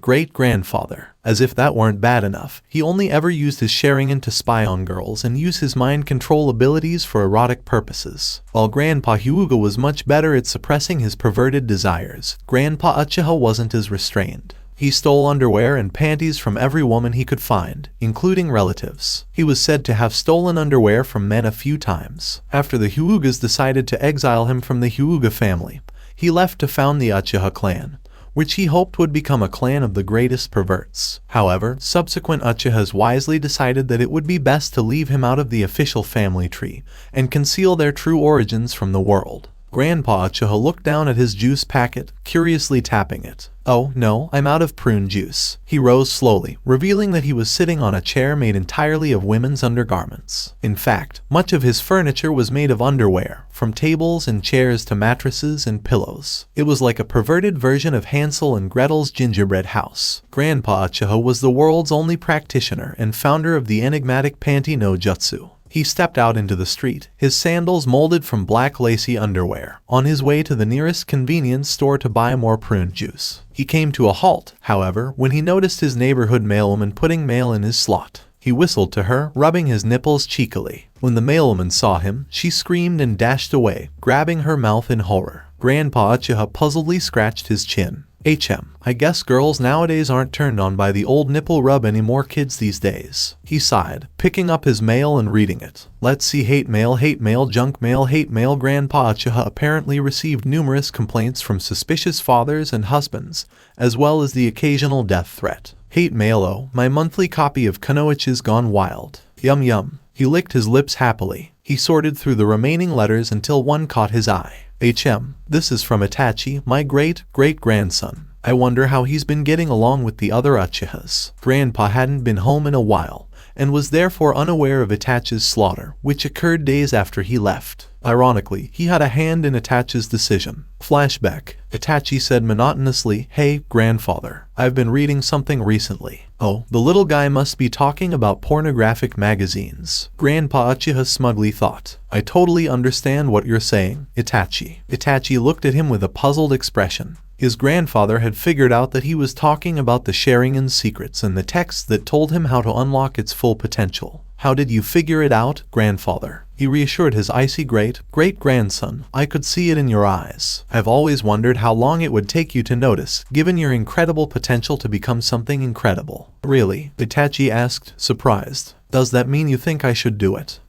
great-grandfather. As if that weren't bad enough, he only ever used his Sharingan to spy on girls and use his mind control abilities for erotic purposes. While Grandpa Hyuga was much better at suppressing his perverted desires, Grandpa Uchiha wasn't as restrained. He stole underwear and panties from every woman he could find, including relatives. He was said to have stolen underwear from men a few times. After the Hyugas decided to exile him from the Hyuga family, he left to found the Uchiha clan, which he hoped would become a clan of the greatest perverts. However, subsequent Uchihas wisely decided that it would be best to leave him out of the official family tree and conceal their true origins from the world. Grandpa Uchiha looked down at his juice packet, curiously tapping it. "Oh, no, I'm out of prune juice." He rose slowly, revealing that he was sitting on a chair made entirely of women's undergarments. In fact, much of his furniture was made of underwear, from tables and chairs to mattresses and pillows. It was like a perverted version of Hansel and Gretel's gingerbread house. Grandpa Uchiha was the world's only practitioner and founder of the enigmatic panty no jutsu. He stepped out into the street, his sandals molded from black lacy underwear, on his way to the nearest convenience store to buy more prune juice. He came to a halt, however, when he noticed his neighborhood mailwoman putting mail in his slot. He whistled to her, rubbing his nipples cheekily. When the mailwoman saw him, she screamed and dashed away, grabbing her mouth in horror. Grandpa Uchiha puzzledly scratched his chin. I guess girls nowadays aren't turned on by the old nipple rub anymore, kids these days. He sighed, picking up his mail and reading it. Let's see, hate mail, junk mail, hate mail. Grandpa Uchiha apparently received numerous complaints from suspicious fathers and husbands, as well as the occasional death threat. Hate mail, oh, my monthly copy of Kunoichi's gone wild. Yum yum. He licked his lips happily. He sorted through the remaining letters until one caught his eye. This is from Itachi, my great-great-grandson. I wonder how he's been getting along with the other Uchihas. Grandpa hadn't been home in a while, and was therefore unaware of Itachi's slaughter, which occurred days after he left. Ironically, he had a hand in Itachi's decision. Flashback. Itachi said monotonously, "Hey, grandfather, I've been reading something recently." Oh, the little guy must be talking about pornographic magazines. Grandpa Uchiha smugly thought. "I totally understand what you're saying, Itachi." Itachi looked at him with a puzzled expression. His grandfather had figured out that he was talking about the Sharingan's secrets and the texts that told him how to unlock its full potential. "How did you figure it out, grandfather?" He reassured his icy great-grandson. "I could see it in your eyes. I've always wondered how long it would take you to notice, given your incredible potential to become something incredible." "Really?" Itachi asked, surprised. "Does that mean you think I should do it?"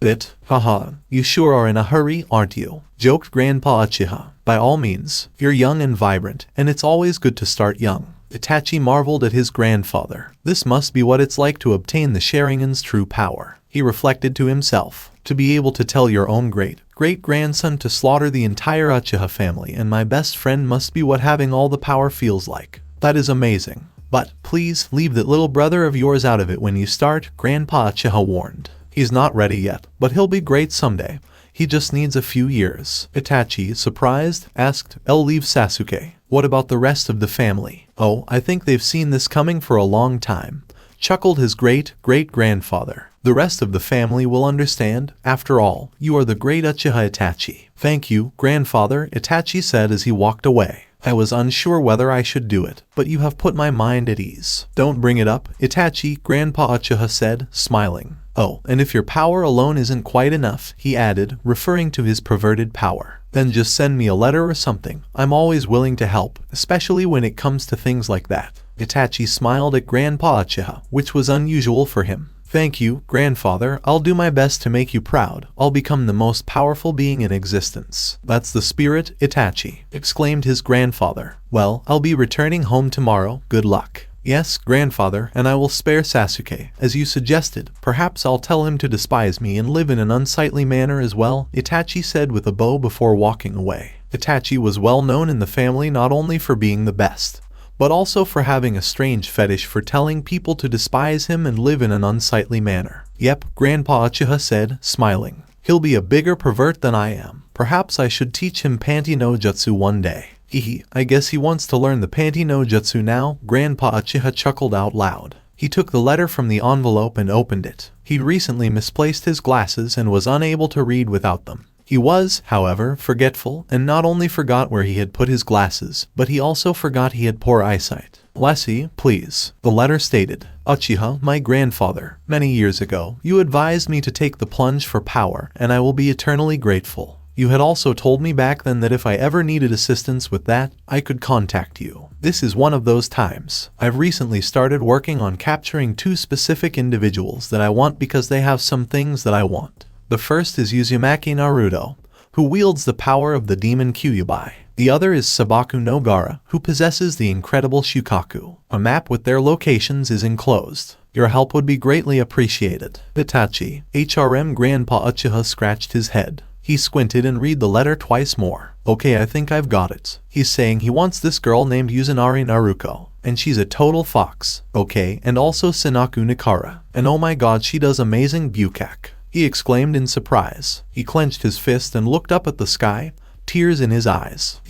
Haha. "You sure are in a hurry, aren't you?" joked Grandpa Uchiha. "By all means. You're young and vibrant, and it's always good to start young." Itachi marveled at his grandfather. This must be what it's like to obtain the Sharingan's true power. He reflected to himself. To be able to tell your own great-grandson to slaughter the entire Uchiha family and my best friend must be what having all the power feels like. That is amazing. But, please, leave that little brother of yours out of it when you start, Grandpa Uchiha warned. He's not ready yet, but he'll be great someday. He just needs a few years. Itachi, surprised, asked, "I'll leave Sasuke. What about the rest of the family?" "Oh, I think they've seen this coming for a long time," chuckled his great-grandfather. "The rest of the family will understand. After all, you are the great Uchiha Itachi." "Thank you, grandfather," Itachi said as he walked away. "I was unsure whether I should do it, but you have put my mind at ease." "Don't bring it up, Itachi," Grandpa Uchiha said, smiling. "Oh, and if your power alone isn't quite enough," he added, referring to his perverted power, "then just send me a letter or something. I'm always willing to help, especially when it comes to things like that." Itachi smiled at Grandpa Uchiha, which was unusual for him. "Thank you, grandfather. I'll do my best to make you proud. I'll become the most powerful being in existence." "That's the spirit, Itachi," exclaimed his grandfather. "Well, I'll be returning home tomorrow. Good luck." "Yes, grandfather, and I will spare Sasuke, as you suggested. Perhaps I'll tell him to despise me and live in an unsightly manner as well," Itachi said with a bow before walking away. Itachi was well known in the family not only for being the best, but also for having a strange fetish for telling people to despise him and live in an unsightly manner. "Yep," Grandpa Uchiha said, smiling. "He'll be a bigger pervert than I am. Perhaps I should teach him panty no jutsu one day." I guess he wants to learn the panty no jutsu now," Grandpa Uchiha chuckled out loud. He took the letter from the envelope and opened it. He'd recently misplaced his glasses and was unable to read without them. He was, however, forgetful, and not only forgot where he had put his glasses, but he also forgot he had poor eyesight. "Lassie, please," the letter stated. "Uchiha, my grandfather, many years ago, you advised me to take the plunge for power, and I will be eternally grateful. You had also told me back then that if I ever needed assistance with that, I could contact you. This is one of those times. I've recently started working on capturing 2 specific individuals that I want because they have some things that I want. The first is Uzumaki Naruto, who wields the power of the demon Kyuubi. The other is Sabaku no Gara, who possesses the incredible Shukaku. A map with their locations is enclosed. Your help would be greatly appreciated. Itachi, HRM Grandpa Uchiha scratched his head. He squinted and read the letter twice more. "Okay, I think I've got it." He's saying he wants this girl named Uzunari Naruko, and she's a total fox. Okay, and also Sinaku Nikara. And oh my god, she does amazing bukkake, he exclaimed in surprise. He clenched his fist and looked up at the sky, tears in his eyes.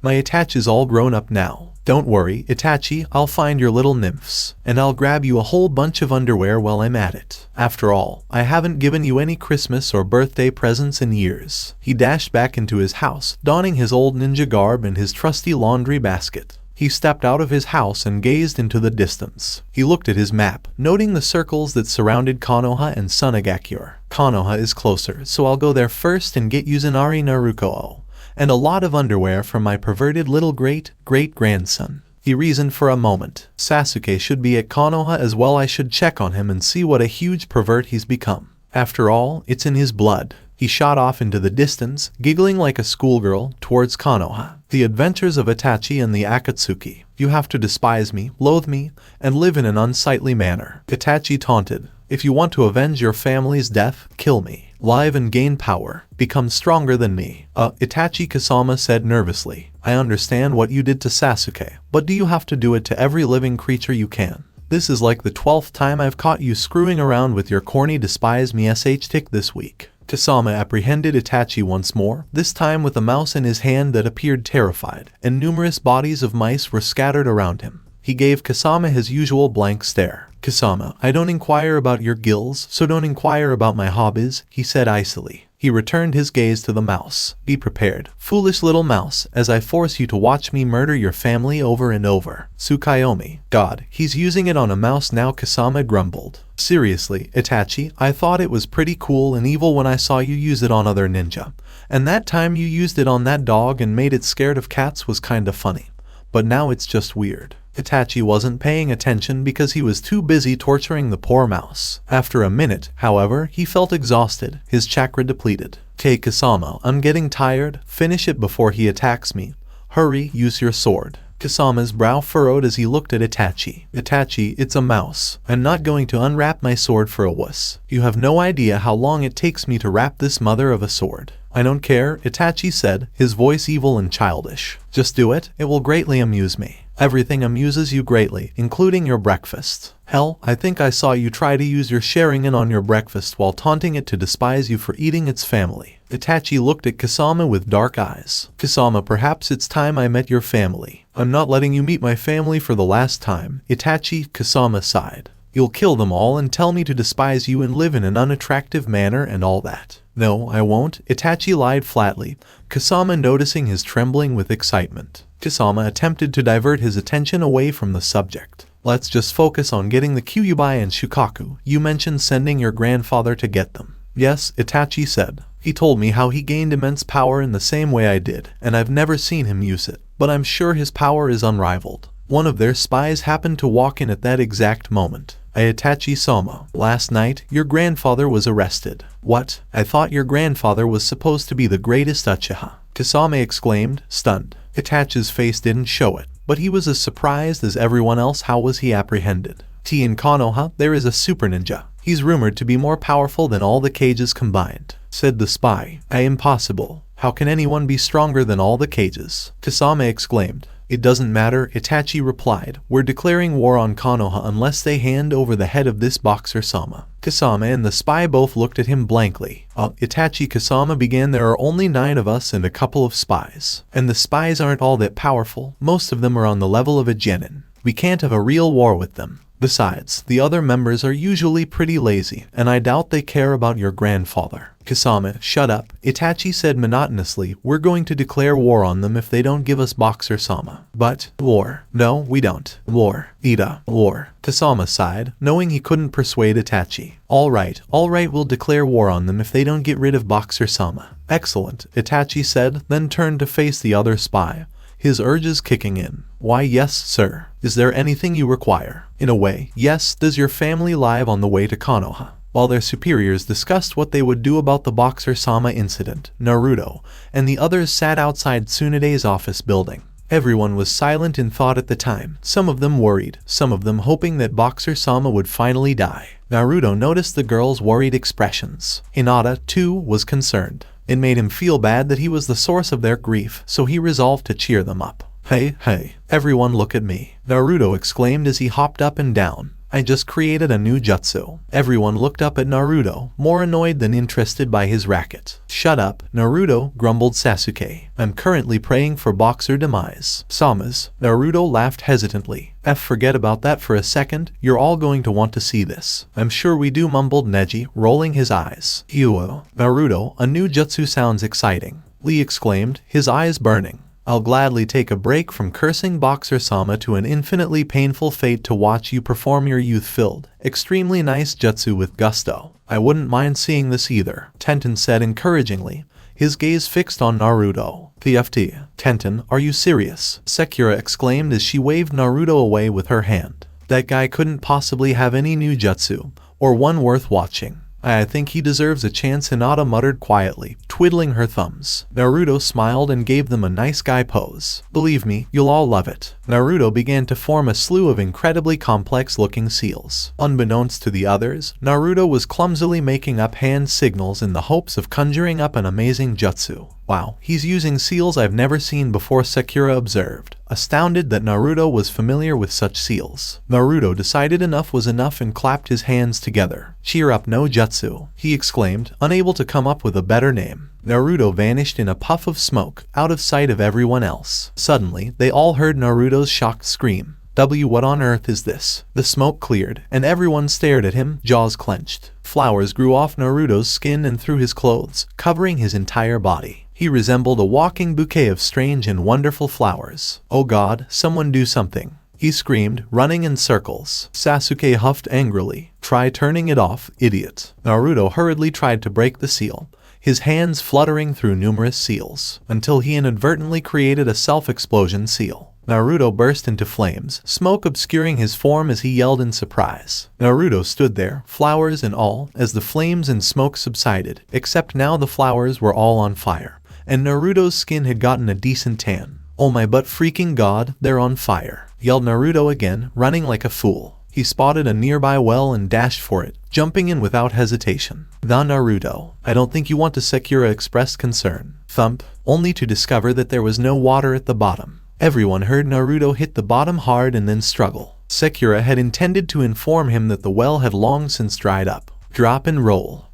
My Itachi's all grown up now. Don't worry, Itachi, I'll find your little nymphs, and I'll grab you a whole bunch of underwear while I'm at it. After all, I haven't given you any Christmas or birthday presents in years." He dashed back into his house, donning his old ninja garb and his trusty laundry basket. He stepped out of his house and gazed into the distance. He looked at his map, noting the circles that surrounded Konoha and Sunagakure. Konoha is closer, so I'll go there first and get Uzunari Naruko and a lot of underwear from my perverted little great-grandson. He reasoned for a moment. Sasuke should be at Konoha as well. I should check on him and see what a huge pervert he's become. After all, it's in his blood. He shot off into the distance, giggling like a schoolgirl, towards Konoha. The adventures of Itachi and the Akatsuki. "You have to despise me, loathe me, and live in an unsightly manner," Itachi taunted. "If you want to avenge your family's death, kill me. Live and gain power. Become stronger than me." Itachi Kasama said nervously. "I understand what you did to Sasuke, but do you have to do it to every living creature you can?" This is like the 12th time I've caught you screwing around with your corny despise me tick this week. Kasama apprehended Itachi once more, this time with a mouse in his hand that appeared terrified, and numerous bodies of mice were scattered around him. He gave Kasama his usual blank stare. Kasama, I don't inquire about your gills, so don't inquire about my hobbies, he said icily. He returned his gaze to the mouse. Be prepared, foolish little mouse, as I force you to watch me murder your family over and over. Tsukayomi. God, he's using it on a mouse now, Kasama grumbled. Seriously, Itachi, I thought it was pretty cool and evil when I saw you use it on other ninja. And that time you used it on that dog and made it scared of cats was kinda funny. But now it's just weird. Itachi wasn't paying attention because he was too busy torturing the poor mouse. After a minute, however, he felt exhausted, his chakra depleted. Okay, Kasama, I'm getting tired. Finish it before he attacks me. Hurry, use your sword. Kasama's brow furrowed as he looked at Itachi. Itachi, it's a mouse. I'm not going to unwrap my sword for a wuss. You have no idea how long it takes me to wrap this mother of a sword. I don't care, Itachi said, his voice evil and childish. Just do it, it will greatly amuse me. Everything amuses you greatly, including your breakfast. Hell, I think I saw you try to use your Sharingan on your breakfast while taunting it to despise you for eating its family. Itachi looked at Kasama with dark eyes. Kasama, perhaps it's time I met your family. I'm not letting you meet my family for the last time. Itachi, Kasama sighed. You'll kill them all and tell me to despise you and live in an unattractive manner and all that. No, I won't, Itachi lied flatly, Kasama noticing his trembling with excitement. Kasama attempted to divert his attention away from the subject. Let's just focus on getting the Kyuubi and Shukaku. You mentioned sending your grandfather to get them. Yes, Itachi said. He told me how he gained immense power in the same way I did, and I've never seen him use it. But I'm sure his power is unrivaled. One of their spies happened to walk in at that exact moment. Itachi-sama, last night, your grandfather was arrested. What? I thought your grandfather was supposed to be the greatest Uchiha. Kasame exclaimed, stunned. Itachi's face didn't show it, but he was as surprised as everyone else. How was he apprehended? In Konoha, there is a SuperNinja. He's rumored to be more powerful than all the cages combined, said the spy. Impossible. How can anyone be stronger than all the cages? Kasame exclaimed. It doesn't matter, Itachi replied. We're declaring war on Konoha unless they hand over the head of this boxer-sama. Kasame and the spy both looked at him blankly. Itachi, Kasama began. There are only 9 of us and a couple of spies. And the spies aren't all that powerful. Most of them are on the level of a genin. We can't have a real war with them. Besides, the other members are usually pretty lazy, and I doubt they care about your grandfather. Kasame, shut up, Itachi said monotonously. We're going to declare war on them if they don't give us Boxer-sama. But, war. No, we don't. War. Ida. War. Kasama sighed, knowing he couldn't persuade Itachi. Alright, we'll declare war on them if they don't get rid of Boxer-sama. Excellent, Itachi said, then turned to face the other spy. His urges kicking in. Why, yes, sir. Is there anything you require? In a way, yes. Does your family live on the way to Konoha? While their superiors discussed what they would do about the Boxer-sama incident, Naruto and the others sat outside Tsunade's office building. Everyone was silent in thought at the time, some of them worried, some of them hoping that Boxer-sama would finally die. Naruto noticed the girls' worried expressions. Hinata, too, was concerned. It made him feel bad that he was the source of their grief, so he resolved to cheer them up. Hey, everyone look at me, Naruto exclaimed as he hopped up and down. I just created a new jutsu. Everyone looked up at Naruto, more annoyed than interested by his racket. Shut up, Naruto, grumbled Sasuke. I'm currently praying for Boxer demise. Samas, Naruto laughed hesitantly. Forget about that for a second, you're all going to want to see this. I'm sure we do, mumbled Neji, rolling his eyes. Ew. Naruto, a new jutsu sounds exciting. Lee exclaimed, his eyes burning. I'll gladly take a break from cursing Boxer-sama to an infinitely painful fate to watch you perform your youth-filled, extremely nice jutsu with gusto. I wouldn't mind seeing this either, Tenten said encouragingly, his gaze fixed on Naruto. TFT. Tenten, are you serious? Sakura exclaimed as she waved Naruto away with her hand. That guy couldn't possibly have any new jutsu, or one worth watching. I think he deserves a chance, Hinata muttered quietly, twiddling her thumbs. Naruto smiled and gave them a nice guy pose. Believe me, you'll all love it. Naruto began to form a slew of incredibly complex-looking seals. Unbeknownst to the others, Naruto was clumsily making up hand signals in the hopes of conjuring up an amazing jutsu. Wow, he's using seals I've never seen before, Sakura observed. astounded that Naruto was familiar with such seals. Naruto decided enough was enough and clapped his hands together. "Cheer up, no jutsu," he exclaimed, unable to come up with a better name. Naruto vanished in a puff of smoke, out of sight of everyone else. Suddenly, they all heard Naruto's shocked scream. What on earth is this? The smoke cleared, and everyone stared at him, jaws clenched. Flowers grew off Naruto's skin and through his clothes, covering his entire body. He resembled a walking bouquet of strange and wonderful flowers. "Oh God, someone do something," he screamed, running in circles. Sasuke huffed angrily. "Try turning it off, idiot." Naruto hurriedly tried to break the seal, his hands fluttering through numerous seals, until he inadvertently created a self-explosion seal. Naruto burst into flames, smoke obscuring his form as he yelled in surprise. Naruto stood there, flowers and all, as the flames and smoke subsided, except now the flowers were all on fire, and Naruto's skin had gotten a decent tan. "Oh my but freaking god, they're on fire," yelled Naruto again, running like a fool. He spotted a nearby well and dashed for it, jumping in without hesitation. "Nah Naruto, I don't think you want to," Sakura expressed concern. Thump, only to discover that there was no water at the bottom. Everyone heard Naruto hit the bottom hard and then struggle. Sakura had intended to inform him that the well had long since dried up. Drop and roll,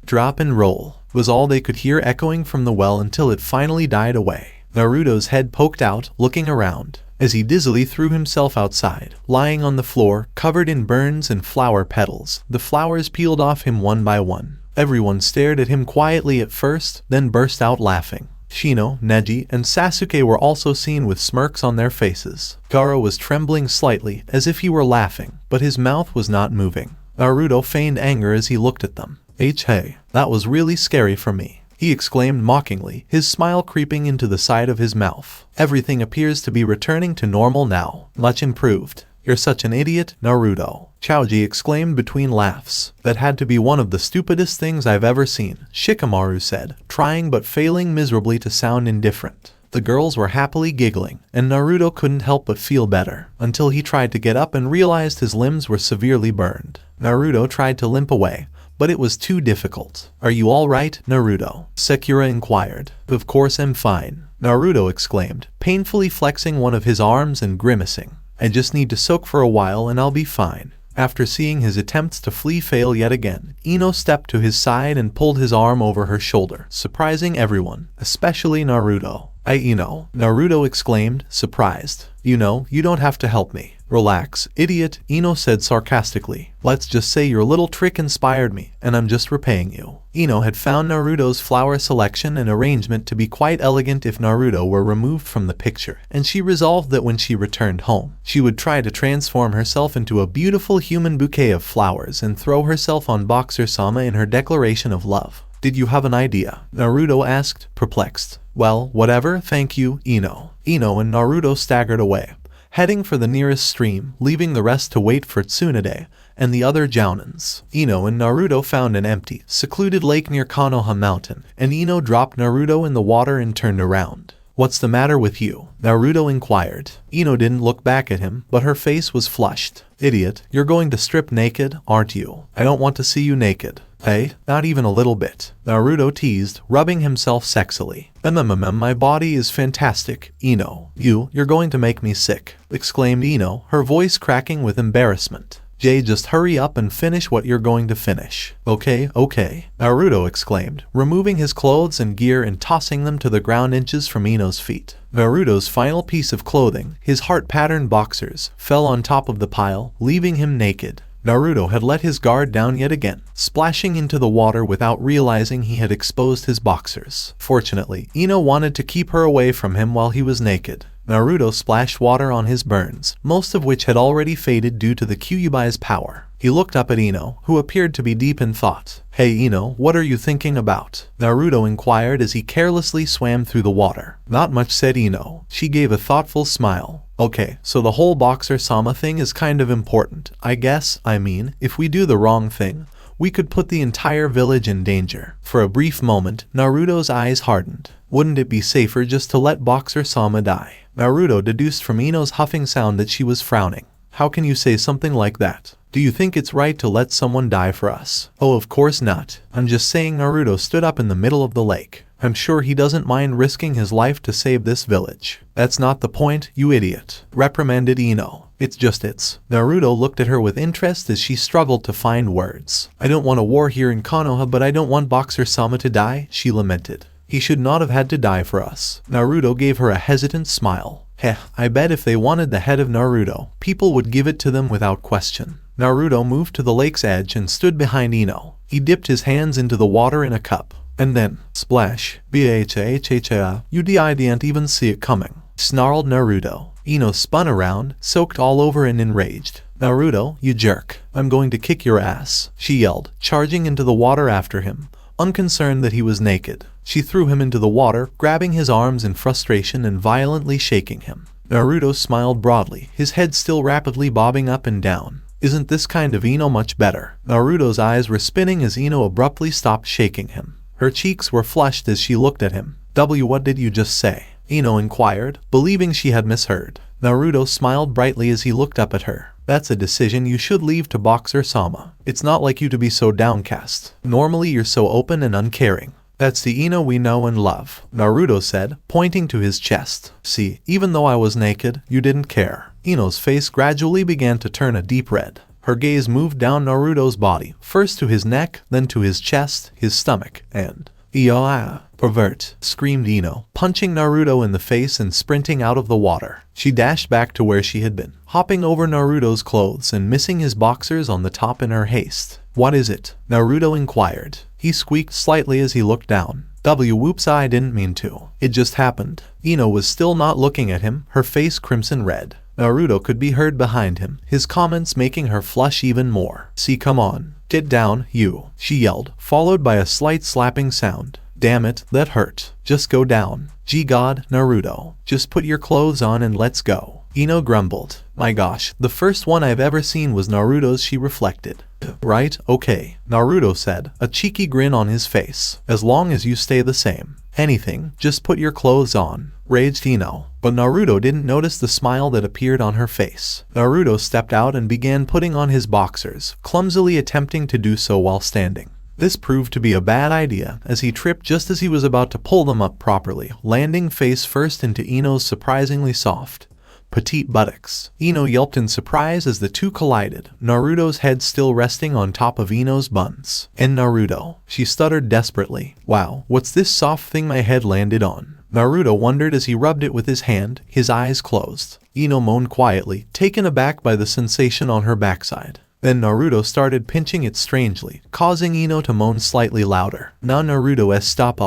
was all they could hear echoing from the well until it finally died away. Naruto's head poked out, looking around, as he dizzily threw himself outside, lying on the floor, covered in burns and flower petals. The flowers peeled off him one by one. Everyone stared at him quietly at first, then burst out laughing. Shino, Neji, and Sasuke were also seen with smirks on their faces. Gara was trembling slightly, as if he were laughing, but his mouth was not moving. Naruto feigned anger as he looked at them. Hey, that was really scary for me," he exclaimed mockingly, his smile creeping into the side of his mouth. "Everything appears to be returning to normal now. Much improved." "You're such an idiot, Naruto," Chauji exclaimed between laughs. "That had to be one of the stupidest things I've ever seen," Shikamaru said, trying but failing miserably to sound indifferent. The girls were happily giggling, and Naruto couldn't help but feel better, until he tried to get up and realized his limbs were severely burned. Naruto tried to limp away, but it was too difficult. "Are you all right, Naruto?" Sakura inquired. "Of course I'm fine," Naruto exclaimed, painfully flexing one of his arms and grimacing. "I just need to soak for a while and I'll be fine." After seeing his attempts to flee fail yet again, Ino stepped to his side and pulled his arm over her shoulder, surprising everyone, especially Naruto. Ino," Naruto exclaimed, surprised. You don't have to help me." "Relax, idiot," Ino said sarcastically. "Let's just say your little trick inspired me, and I'm just repaying you." Ino had found Naruto's flower selection and arrangement to be quite elegant if Naruto were removed from the picture, and she resolved that when she returned home, she would try to transform herself into a beautiful human bouquet of flowers and throw herself on Boxer-sama in her declaration of love. "Did you have an idea?" Naruto asked, perplexed. "Well, whatever, thank you, Ino." Ino and Naruto staggered away, heading for the nearest stream, leaving the rest to wait for Tsunade and the other jounins. Ino and Naruto found an empty, secluded lake near Konoha Mountain, and Ino dropped Naruto in the water and turned around. "What's the matter with you?" Naruto inquired. Ino didn't look back at him, but her face was flushed. "Idiot, you're going to strip naked, aren't you? I don't want to see you naked." "Hey, not even a little bit," Naruto teased, rubbing himself sexily. My body is fantastic, Ino." You're going to make me sick," exclaimed Ino, her voice cracking with embarrassment. "Just hurry up and finish what you're going to finish." Okay, Naruto exclaimed, removing his clothes and gear and tossing them to the ground inches from Ino's feet. Naruto's final piece of clothing, his heart-patterned boxers, fell on top of the pile, leaving him naked. Naruto had let his guard down yet again, splashing into the water without realizing he had exposed his boxers. Fortunately, Ino wanted to keep her away from him while he was naked. Naruto splashed water on his burns, most of which had already faded due to the Kyuubi's power. He looked up at Ino, who appeared to be deep in thought. "Hey Ino, what are you thinking about?" Naruto inquired as he carelessly swam through the water. "Not much," said Ino. She gave a thoughtful smile. "Okay, so the whole Boxer-sama thing is kind of important, I guess. I mean, if we do the wrong thing, we could put the entire village in danger." For a brief moment, Naruto's eyes hardened. Wouldn't it be safer just to let Boxer-sama die? Naruto deduced from Ino's huffing sound that she was frowning. how can you say something like that? Do you think it's right to let someone die for us? Oh, of course not. I'm just saying. Naruto stood up in the middle of the lake. I'm sure he doesn't mind risking his life to save this village. That's not the point, you idiot, reprimanded Ino. It's. Naruto looked at her with interest as she struggled to find words. I don't want a war here in Konoha, but I don't want Boxer-sama to die, she lamented. He should not have had to die for us. Naruto gave her a hesitant smile. Heh, I bet if they wanted the head of Naruto, people would give it to them without question. Naruto moved to the lake's edge and stood behind Ino. He dipped his hands into the water in a cup. And then, splash, bhhha, you didn't even see it coming, snarled Naruto. Ino spun around, soaked all over and enraged. Naruto, you jerk. I'm going to kick your ass, she yelled, charging into the water after him. Unconcerned that he was naked, she threw him into the water, grabbing his arms in frustration and violently shaking him. Naruto smiled broadly, his head still rapidly bobbing up and down. Isn't this kind of Ino much better? Naruto's eyes were spinning as Ino abruptly stopped shaking him. Her cheeks were flushed as she looked at him. What did you just say? Ino inquired, believing she had misheard. Naruto smiled brightly as he looked up at her. That's a decision you should leave to Boxer-sama. It's not like you to be so downcast. Normally you're so open and uncaring. That's the Ino we know and love, Naruto said, pointing to his chest. See, even though I was naked, you didn't care. Ino's face gradually began to turn a deep red. Her gaze moved down Naruto's body, first to his neck, then to his chest, his stomach, and... Pervert, screamed Ino, punching Naruto in the face and sprinting out of the water. She dashed back to where she had been, hopping over Naruto's clothes and missing his boxers on the top in her haste. What is it? Naruto inquired. He squeaked slightly as he looked down. Whoops, I didn't mean to. It just happened. Ino was still not looking at him, her face crimson red. Naruto could be heard behind him, his comments making her flush even more. See, come on. Get down, you, she yelled, followed by a slight slapping sound. Damn it, that hurt. Just go down. Gee God, Naruto. Just put your clothes on and let's go. Ino grumbled. My gosh, the first one I've ever seen was Naruto's, she reflected. Right, okay, Naruto said, a cheeky grin on his face. As long as you stay the same. Anything, just put your clothes on, raged Ino. But Naruto didn't notice the smile that appeared on her face. Naruto stepped out and began putting on his boxers, clumsily attempting to do so while standing. This proved to be a bad idea, as he tripped just as he was about to pull them up properly, landing face first into Ino's surprisingly soft, petite buttocks. Ino yelped in surprise as the two collided, Naruto's head still resting on top of Ino's buns. And Naruto, she stuttered desperately. Wow, what's this soft thing my head landed on? Naruto wondered as he rubbed it with his hand, his eyes closed. Ino moaned quietly, taken aback by the sensation on her backside. Then Naruto started pinching it strangely, causing Ino to moan slightly louder. Now Naruto stop.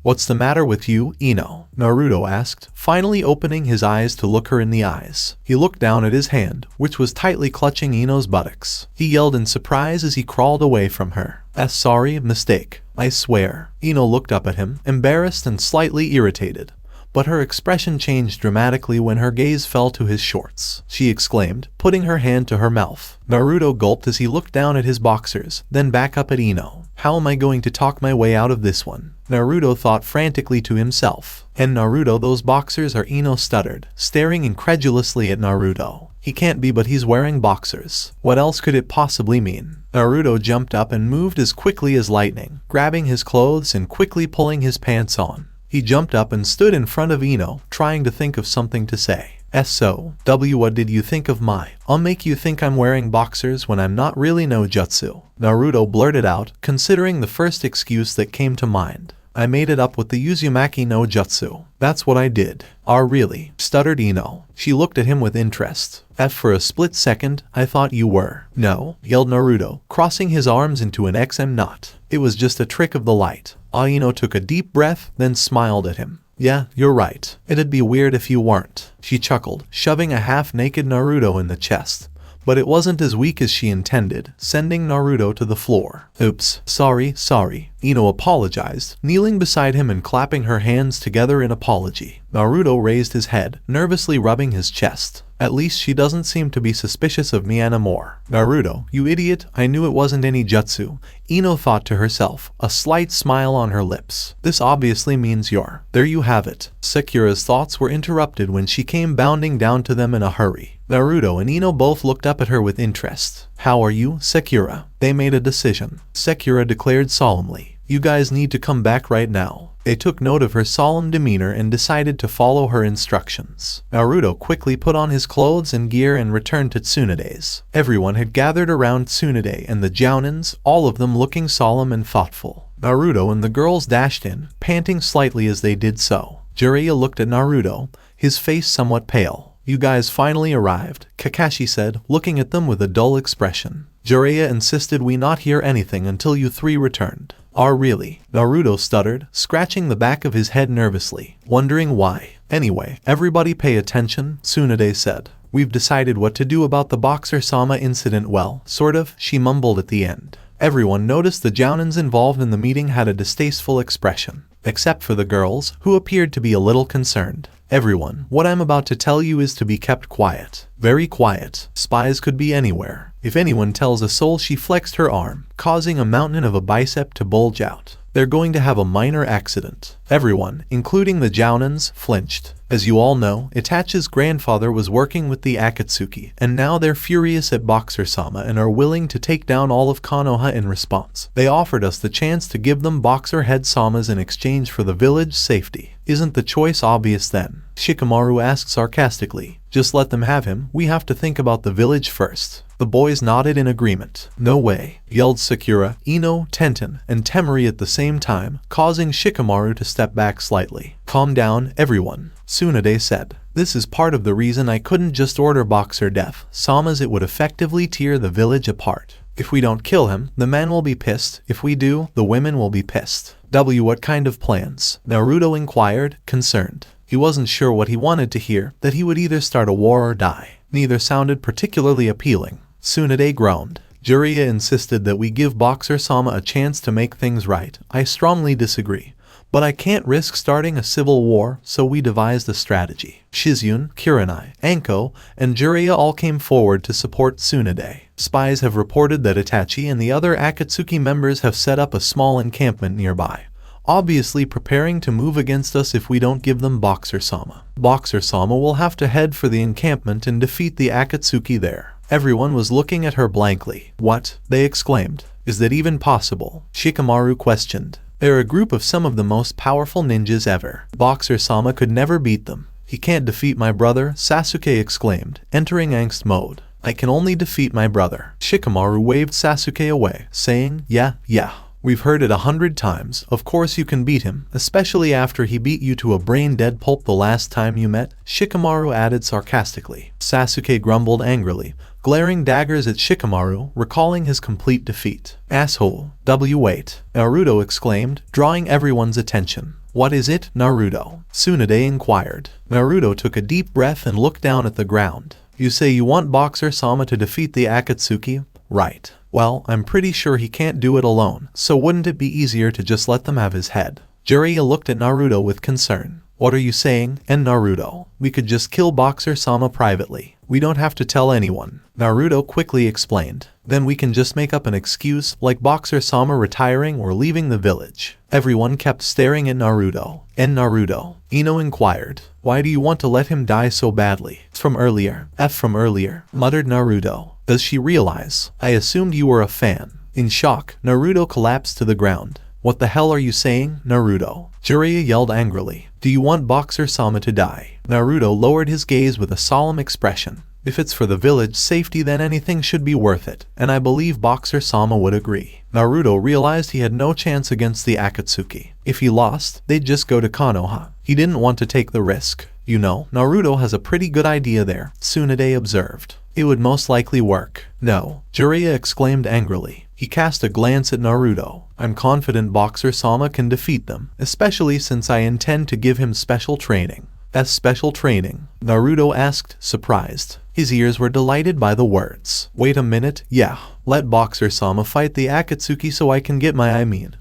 What's the matter with you, Ino? Naruto asked, finally opening his eyes to look her in the eyes. He looked down at his hand, which was tightly clutching Ino's buttocks. He yelled in surprise as he crawled away from her. Sorry, mistake. I swear. Ino looked up at him, embarrassed and slightly irritated. But her expression changed dramatically when her gaze fell to his shorts. She exclaimed, putting her hand to her mouth. Naruto gulped as he looked down at his boxers, then back up at Ino. How am I going to talk my way out of this one? Naruto thought frantically to himself. And Naruto, those boxers are, Ino stuttered, staring incredulously at Naruto. He can't be, but he's wearing boxers. What else could it possibly mean? Naruto jumped up and moved as quickly as lightning, grabbing his clothes and quickly pulling his pants on. He jumped up and stood in front of Ino, trying to think of something to say. What did you think of I'll make you think I'm wearing boxers when I'm not really no jutsu. Naruto blurted out, considering the first excuse that came to mind. I made it up with the Uzumaki no jutsu. That's what I did. Really? Stuttered Ino. She looked at him with interest. For a split second, I thought you were. No, yelled Naruto, crossing his arms into an XM knot. It was just a trick of the light. Ino took a deep breath, then smiled at him. Yeah, you're right. It'd be weird if you weren't. She chuckled, shoving a half-naked Naruto in the chest. But it wasn't as weak as she intended, sending Naruto to the floor. Oops, sorry. Ino apologized, kneeling beside him and clapping her hands together in apology. Naruto raised his head, nervously rubbing his chest. At least she doesn't seem to be suspicious of me anymore. Naruto, you idiot, I knew it wasn't any jutsu. Ino thought to herself, a slight smile on her lips. This obviously means you're. There you have it. Sakura's thoughts were interrupted when she came bounding down to them in a hurry. Naruto and Ino both looked up at her with interest. How are you, Sakura? They made a decision. Sakura declared solemnly, you guys need to come back right now. They took note of her solemn demeanor and decided to follow her instructions. Naruto quickly put on his clothes and gear and returned to Tsunade's. Everyone had gathered around Tsunade and the Jounins, all of them looking solemn and thoughtful. Naruto and the girls dashed in, panting slightly as they did so. Jiraiya looked at Naruto, his face somewhat pale. You guys finally arrived, Kakashi said, looking at them with a dull expression. Jiraiya insisted we not hear anything until you three returned. Really? Naruto stuttered, scratching the back of his head nervously, wondering why. Anyway, everybody pay attention, Tsunade said. We've decided what to do about the Boxer-sama incident. Well, sort of, she mumbled at the end. Everyone noticed the Jounins involved in the meeting had a distasteful expression, except for the girls, who appeared to be a little concerned. Everyone, what I'm about to tell you is to be kept quiet. Very quiet. Spies could be anywhere. If anyone tells a soul, she flexed her arm, causing a mountain of a bicep to bulge out. They're going to have a minor accident. Everyone, including the Jounins, flinched. As you all know, Itachi's grandfather was working with the Akatsuki, and now they're furious at Boxer-sama and are willing to take down all of Konoha in response. They offered us the chance to give them Boxer head Samas in exchange for the village's safety. Isn't the choice obvious then? Shikamaru asked sarcastically. Just let them have him, we have to think about the village first. The boys nodded in agreement. No way, yelled Sakura, Ino, Tenten, and Temari at the same time, causing Shikamaru to step back slightly. Calm down, everyone, Tsunade said. This is part of the reason I couldn't just order Boxer death, Samas. It would effectively tear the village apart. If we don't kill him, the men will be pissed. If we do, the women will be pissed. What kind of plans? Naruto inquired, concerned. He wasn't sure what he wanted to hear, that he would either start a war or die. Neither sounded particularly appealing. Tsunade groaned. Jiraiya insisted that we give Boxer-sama a chance to make things right. I strongly disagree. But I can't risk starting a civil war, so we devised a strategy. Shizune, Kurenai, Anko, and Jiraiya all came forward to support Tsunade. Spies have reported that Itachi and the other Akatsuki members have set up a small encampment nearby, obviously preparing to move against us if we don't give them Boxer-sama. Boxer-sama will have to head for the encampment and defeat the Akatsuki there. Everyone was looking at her blankly. What? They exclaimed. Is that even possible? Shikamaru questioned. They're a group of some of the most powerful ninjas ever. Boxer-sama could never beat them. He can't defeat my brother, Sasuke exclaimed, entering angst mode. I can only defeat my brother. Shikamaru waved Sasuke away, saying, yeah. We've heard it 100 times. Of course you can beat him, especially after he beat you to a brain-dead pulp the last time you met, Shikamaru added sarcastically. Sasuke grumbled angrily, glaring daggers at Shikamaru, recalling his complete defeat. Asshole. Wait. Naruto exclaimed, drawing everyone's attention. What is it, Naruto? Tsunade inquired. Naruto took a deep breath and looked down at the ground. You say you want Boxer-sama to defeat the Akatsuki? Right. Well, I'm pretty sure he can't do it alone, so wouldn't it be easier to just let them have his head? Jiraiya looked at Naruto with concern. What are you saying? And Naruto, we could just kill Boxer-sama privately. We don't have to tell anyone. Naruto quickly explained. Then we can just make up an excuse, like Boxer-sama retiring or leaving the village. Everyone kept staring at Naruto. And Naruto, Ino inquired. Why do you want to let him die so badly? From earlier, muttered Naruto. Does she realize? I assumed you were a fan. In shock, Naruto collapsed to the ground. What the hell are you saying, Naruto? Jiraiya yelled angrily. Do you want Boxer-sama to die? Naruto lowered his gaze with a solemn expression. If it's for the village's safety, then anything should be worth it, and I believe Boxer-sama would agree. Naruto realized he had no chance against the Akatsuki. If he lost, they'd just go to Konoha. He didn't want to take the risk. You know, Naruto has a pretty good idea there, Tsunade observed. It would most likely work. No, Jiraiya exclaimed angrily. He cast a glance at Naruto. I'm confident Boxer-sama can defeat them, especially since I intend to give him special training. Special training? Naruto asked, surprised. His ears were delighted by the words. Wait a minute, yeah. Let Boxer-sama fight the Akatsuki so I can get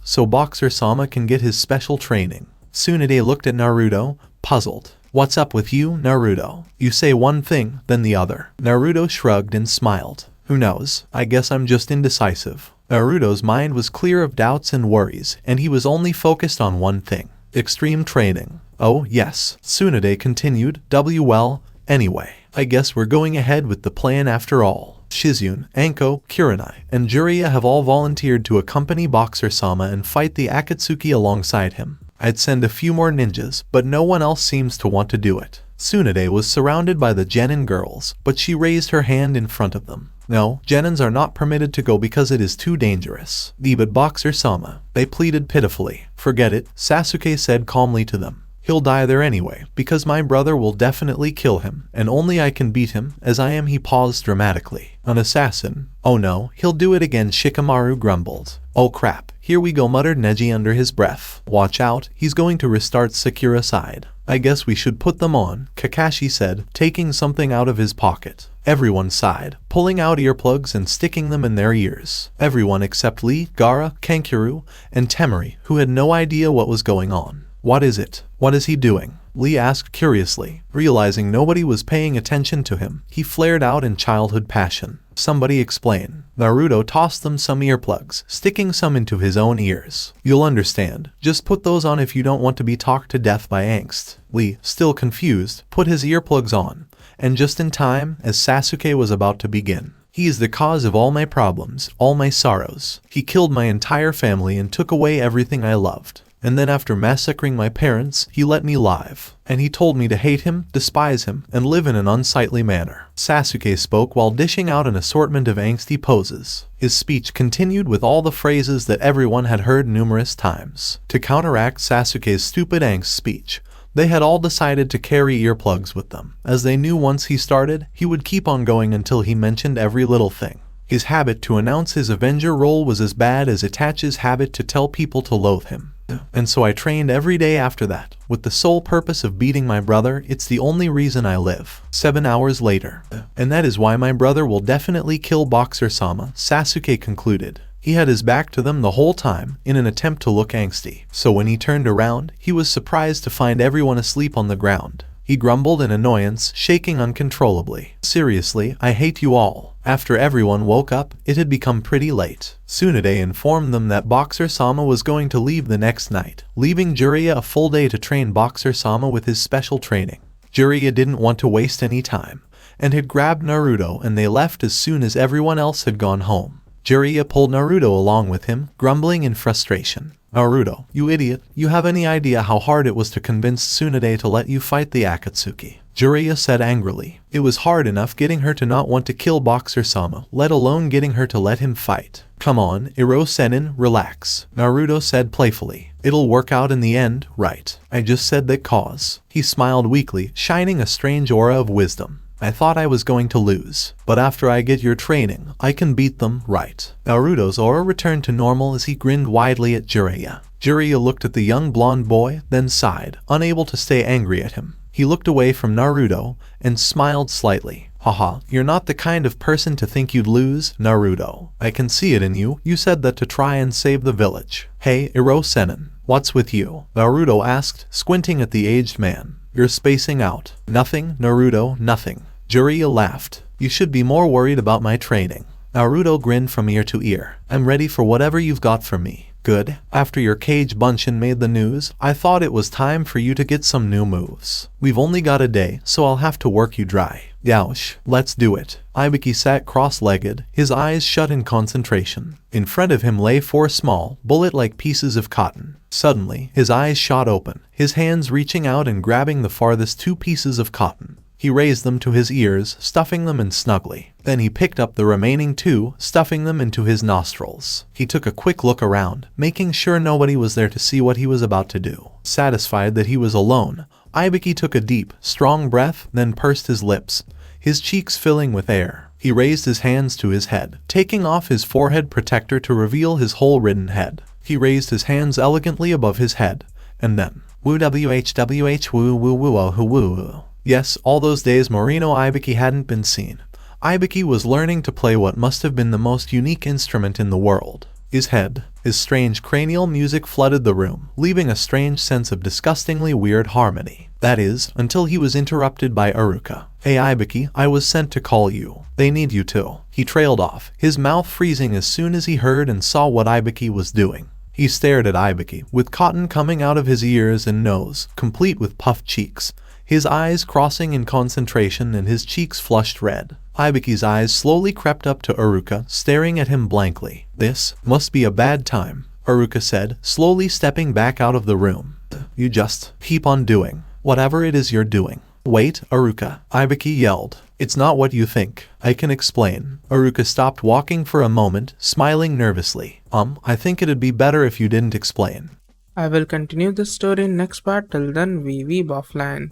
so Boxer-sama can get his special training. Tsunade looked at Naruto, puzzled. What's up with you, Naruto? You say one thing, then the other. Naruto shrugged and smiled. Who knows? I guess I'm just indecisive. Naruto's mind was clear of doubts and worries, and he was only focused on one thing. Extreme training. Oh, yes, Tsunade continued. Well, anyway. I guess we're going ahead with the plan after all. Shizune, Anko, Kurenai, and Jiraiya have all volunteered to accompany Boxer-sama and fight the Akatsuki alongside him. I'd send a few more ninjas, but no one else seems to want to do it. Tsunade was surrounded by the genin girls, but she raised her hand in front of them. No, genins are not permitted to go because it is too dangerous. But Boxer-sama, they pleaded pitifully. Forget it, Sasuke said calmly to them. He'll die there anyway, because my brother will definitely kill him, and only I can beat him, as I am. He paused dramatically. An assassin? Oh no, he'll do it again, Shikamaru grumbled. Oh crap, here we go, muttered Neji under his breath. Watch out, he's going to restart Sakura side. I guess we should put them on, Kakashi said, taking something out of his pocket. Everyone sighed, pulling out earplugs and sticking them in their ears. Everyone except Lee, Gara, Kankuro, and Temari, who had no idea what was going on. What is it? What is he doing? Lee asked curiously. Realizing nobody was paying attention to him, he flared out in childhood passion. Somebody explain. Naruto tossed them some earplugs, sticking some into his own ears. You'll understand. Just put those on if you don't want to be talked to death by angst. Lee, still confused, put his earplugs on, and just in time, as Sasuke was about to begin. He is the cause of all my problems, all my sorrows. He killed my entire family and took away everything I loved. And then after massacring my parents, he let me live. And he told me to hate him, despise him, and live in an unsightly manner. Sasuke spoke while dishing out an assortment of angsty poses. His speech continued with all the phrases that everyone had heard numerous times. To counteract Sasuke's stupid angst speech, they had all decided to carry earplugs with them, as they knew once he started, he would keep on going until he mentioned every little thing. His habit to announce his Avenger role was as bad as Itachi's habit to tell people to loathe him. And so I trained every day after that, with the sole purpose of beating my brother. It's the only reason I live. 7 hours later. And that is why my brother will definitely kill Boxer-sama, Sasuke concluded. He had his back to them the whole time, in an attempt to look angsty. So when he turned around, he was surprised to find everyone asleep on the ground. He grumbled in annoyance, shaking uncontrollably. Seriously, I hate you all. After everyone woke up, it had become pretty late. Tsunade informed them that Boxer-sama was going to leave the next night, leaving Jiraiya a full day to train Boxer-sama with his special training. Jiraiya didn't want to waste any time, and had grabbed Naruto, and they left as soon as everyone else had gone home. Jiraiya pulled Naruto along with him, grumbling in frustration. Naruto, you idiot, you have any idea how hard it was to convince Tsunade to let you fight the Akatsuki? Jiraiya said angrily. It was hard enough getting her to not want to kill Boxer-sama, let alone getting her to let him fight. Come on, Iro-senin, relax. Naruto said playfully. It'll work out in the end, right? I just said that cause. He smiled weakly, shining a strange aura of wisdom. I thought I was going to lose, but after I get your training, I can beat them, right? Naruto's aura returned to normal as he grinned widely at Jiraiya. Jiraiya looked at the young blonde boy, then sighed, unable to stay angry at him. He looked away from Naruto, and smiled slightly. Haha, you're not the kind of person to think you'd lose, Naruto. I can see it in you. You said that to try and save the village. Hey, Iro-senin, what's with you? Naruto asked, squinting at the aged man. You're spacing out. Nothing, Naruto, nothing. Jiraiya laughed. You should be more worried about my training. Naruto grinned from ear to ear. I'm ready for whatever you've got for me. Good. After your cage bunshin made the news, I thought it was time for you to get some new moves. We've only got a day, so I'll have to work you dry. Youch, let's do it. Ibiki sat cross-legged, his eyes shut in concentration. In front of him lay 4 small, bullet-like pieces of cotton. Suddenly, his eyes shot open, his hands reaching out and grabbing the farthest 2 pieces of cotton. He raised them to his ears, stuffing them in snugly. Then he picked up the remaining 2, stuffing them into his nostrils. He took a quick look around, making sure nobody was there to see what he was about to do. Satisfied that he was alone, Ibiki took a deep, strong breath, then pursed his lips, his cheeks filling with air. He raised his hands to his head, taking off his forehead protector to reveal his whole ridden head. He raised his hands elegantly above his head, and then, woo whwh woo woo woo oh woo woo. Yes, all those days Morino Ibiki hadn't been seen. Ibiki was learning to play what must have been the most unique instrument in the world. His head, his strange cranial music flooded the room, leaving a strange sense of disgustingly weird harmony. That is, until he was interrupted by Iruka. Hey Ibiki, I was sent to call you. They need you too. He trailed off, his mouth freezing as soon as he heard and saw what Ibiki was doing. He stared at Ibiki, with cotton coming out of his ears and nose, complete with puffed cheeks. his eyes crossing in concentration and his cheeks flushed red. Ibuki's eyes slowly crept up to Iruka, staring at him blankly. "This must be a bad time," Iruka said, slowly stepping back out of the room. "You just keep on doing whatever it is you're doing." "Wait, Iruka," Ibuki yelled. "It's not what you think. I can explain." Iruka stopped walking for a moment, smiling nervously. I think it'd be better if you didn't explain." I will continue the story in next part. Till then, we weeb offline.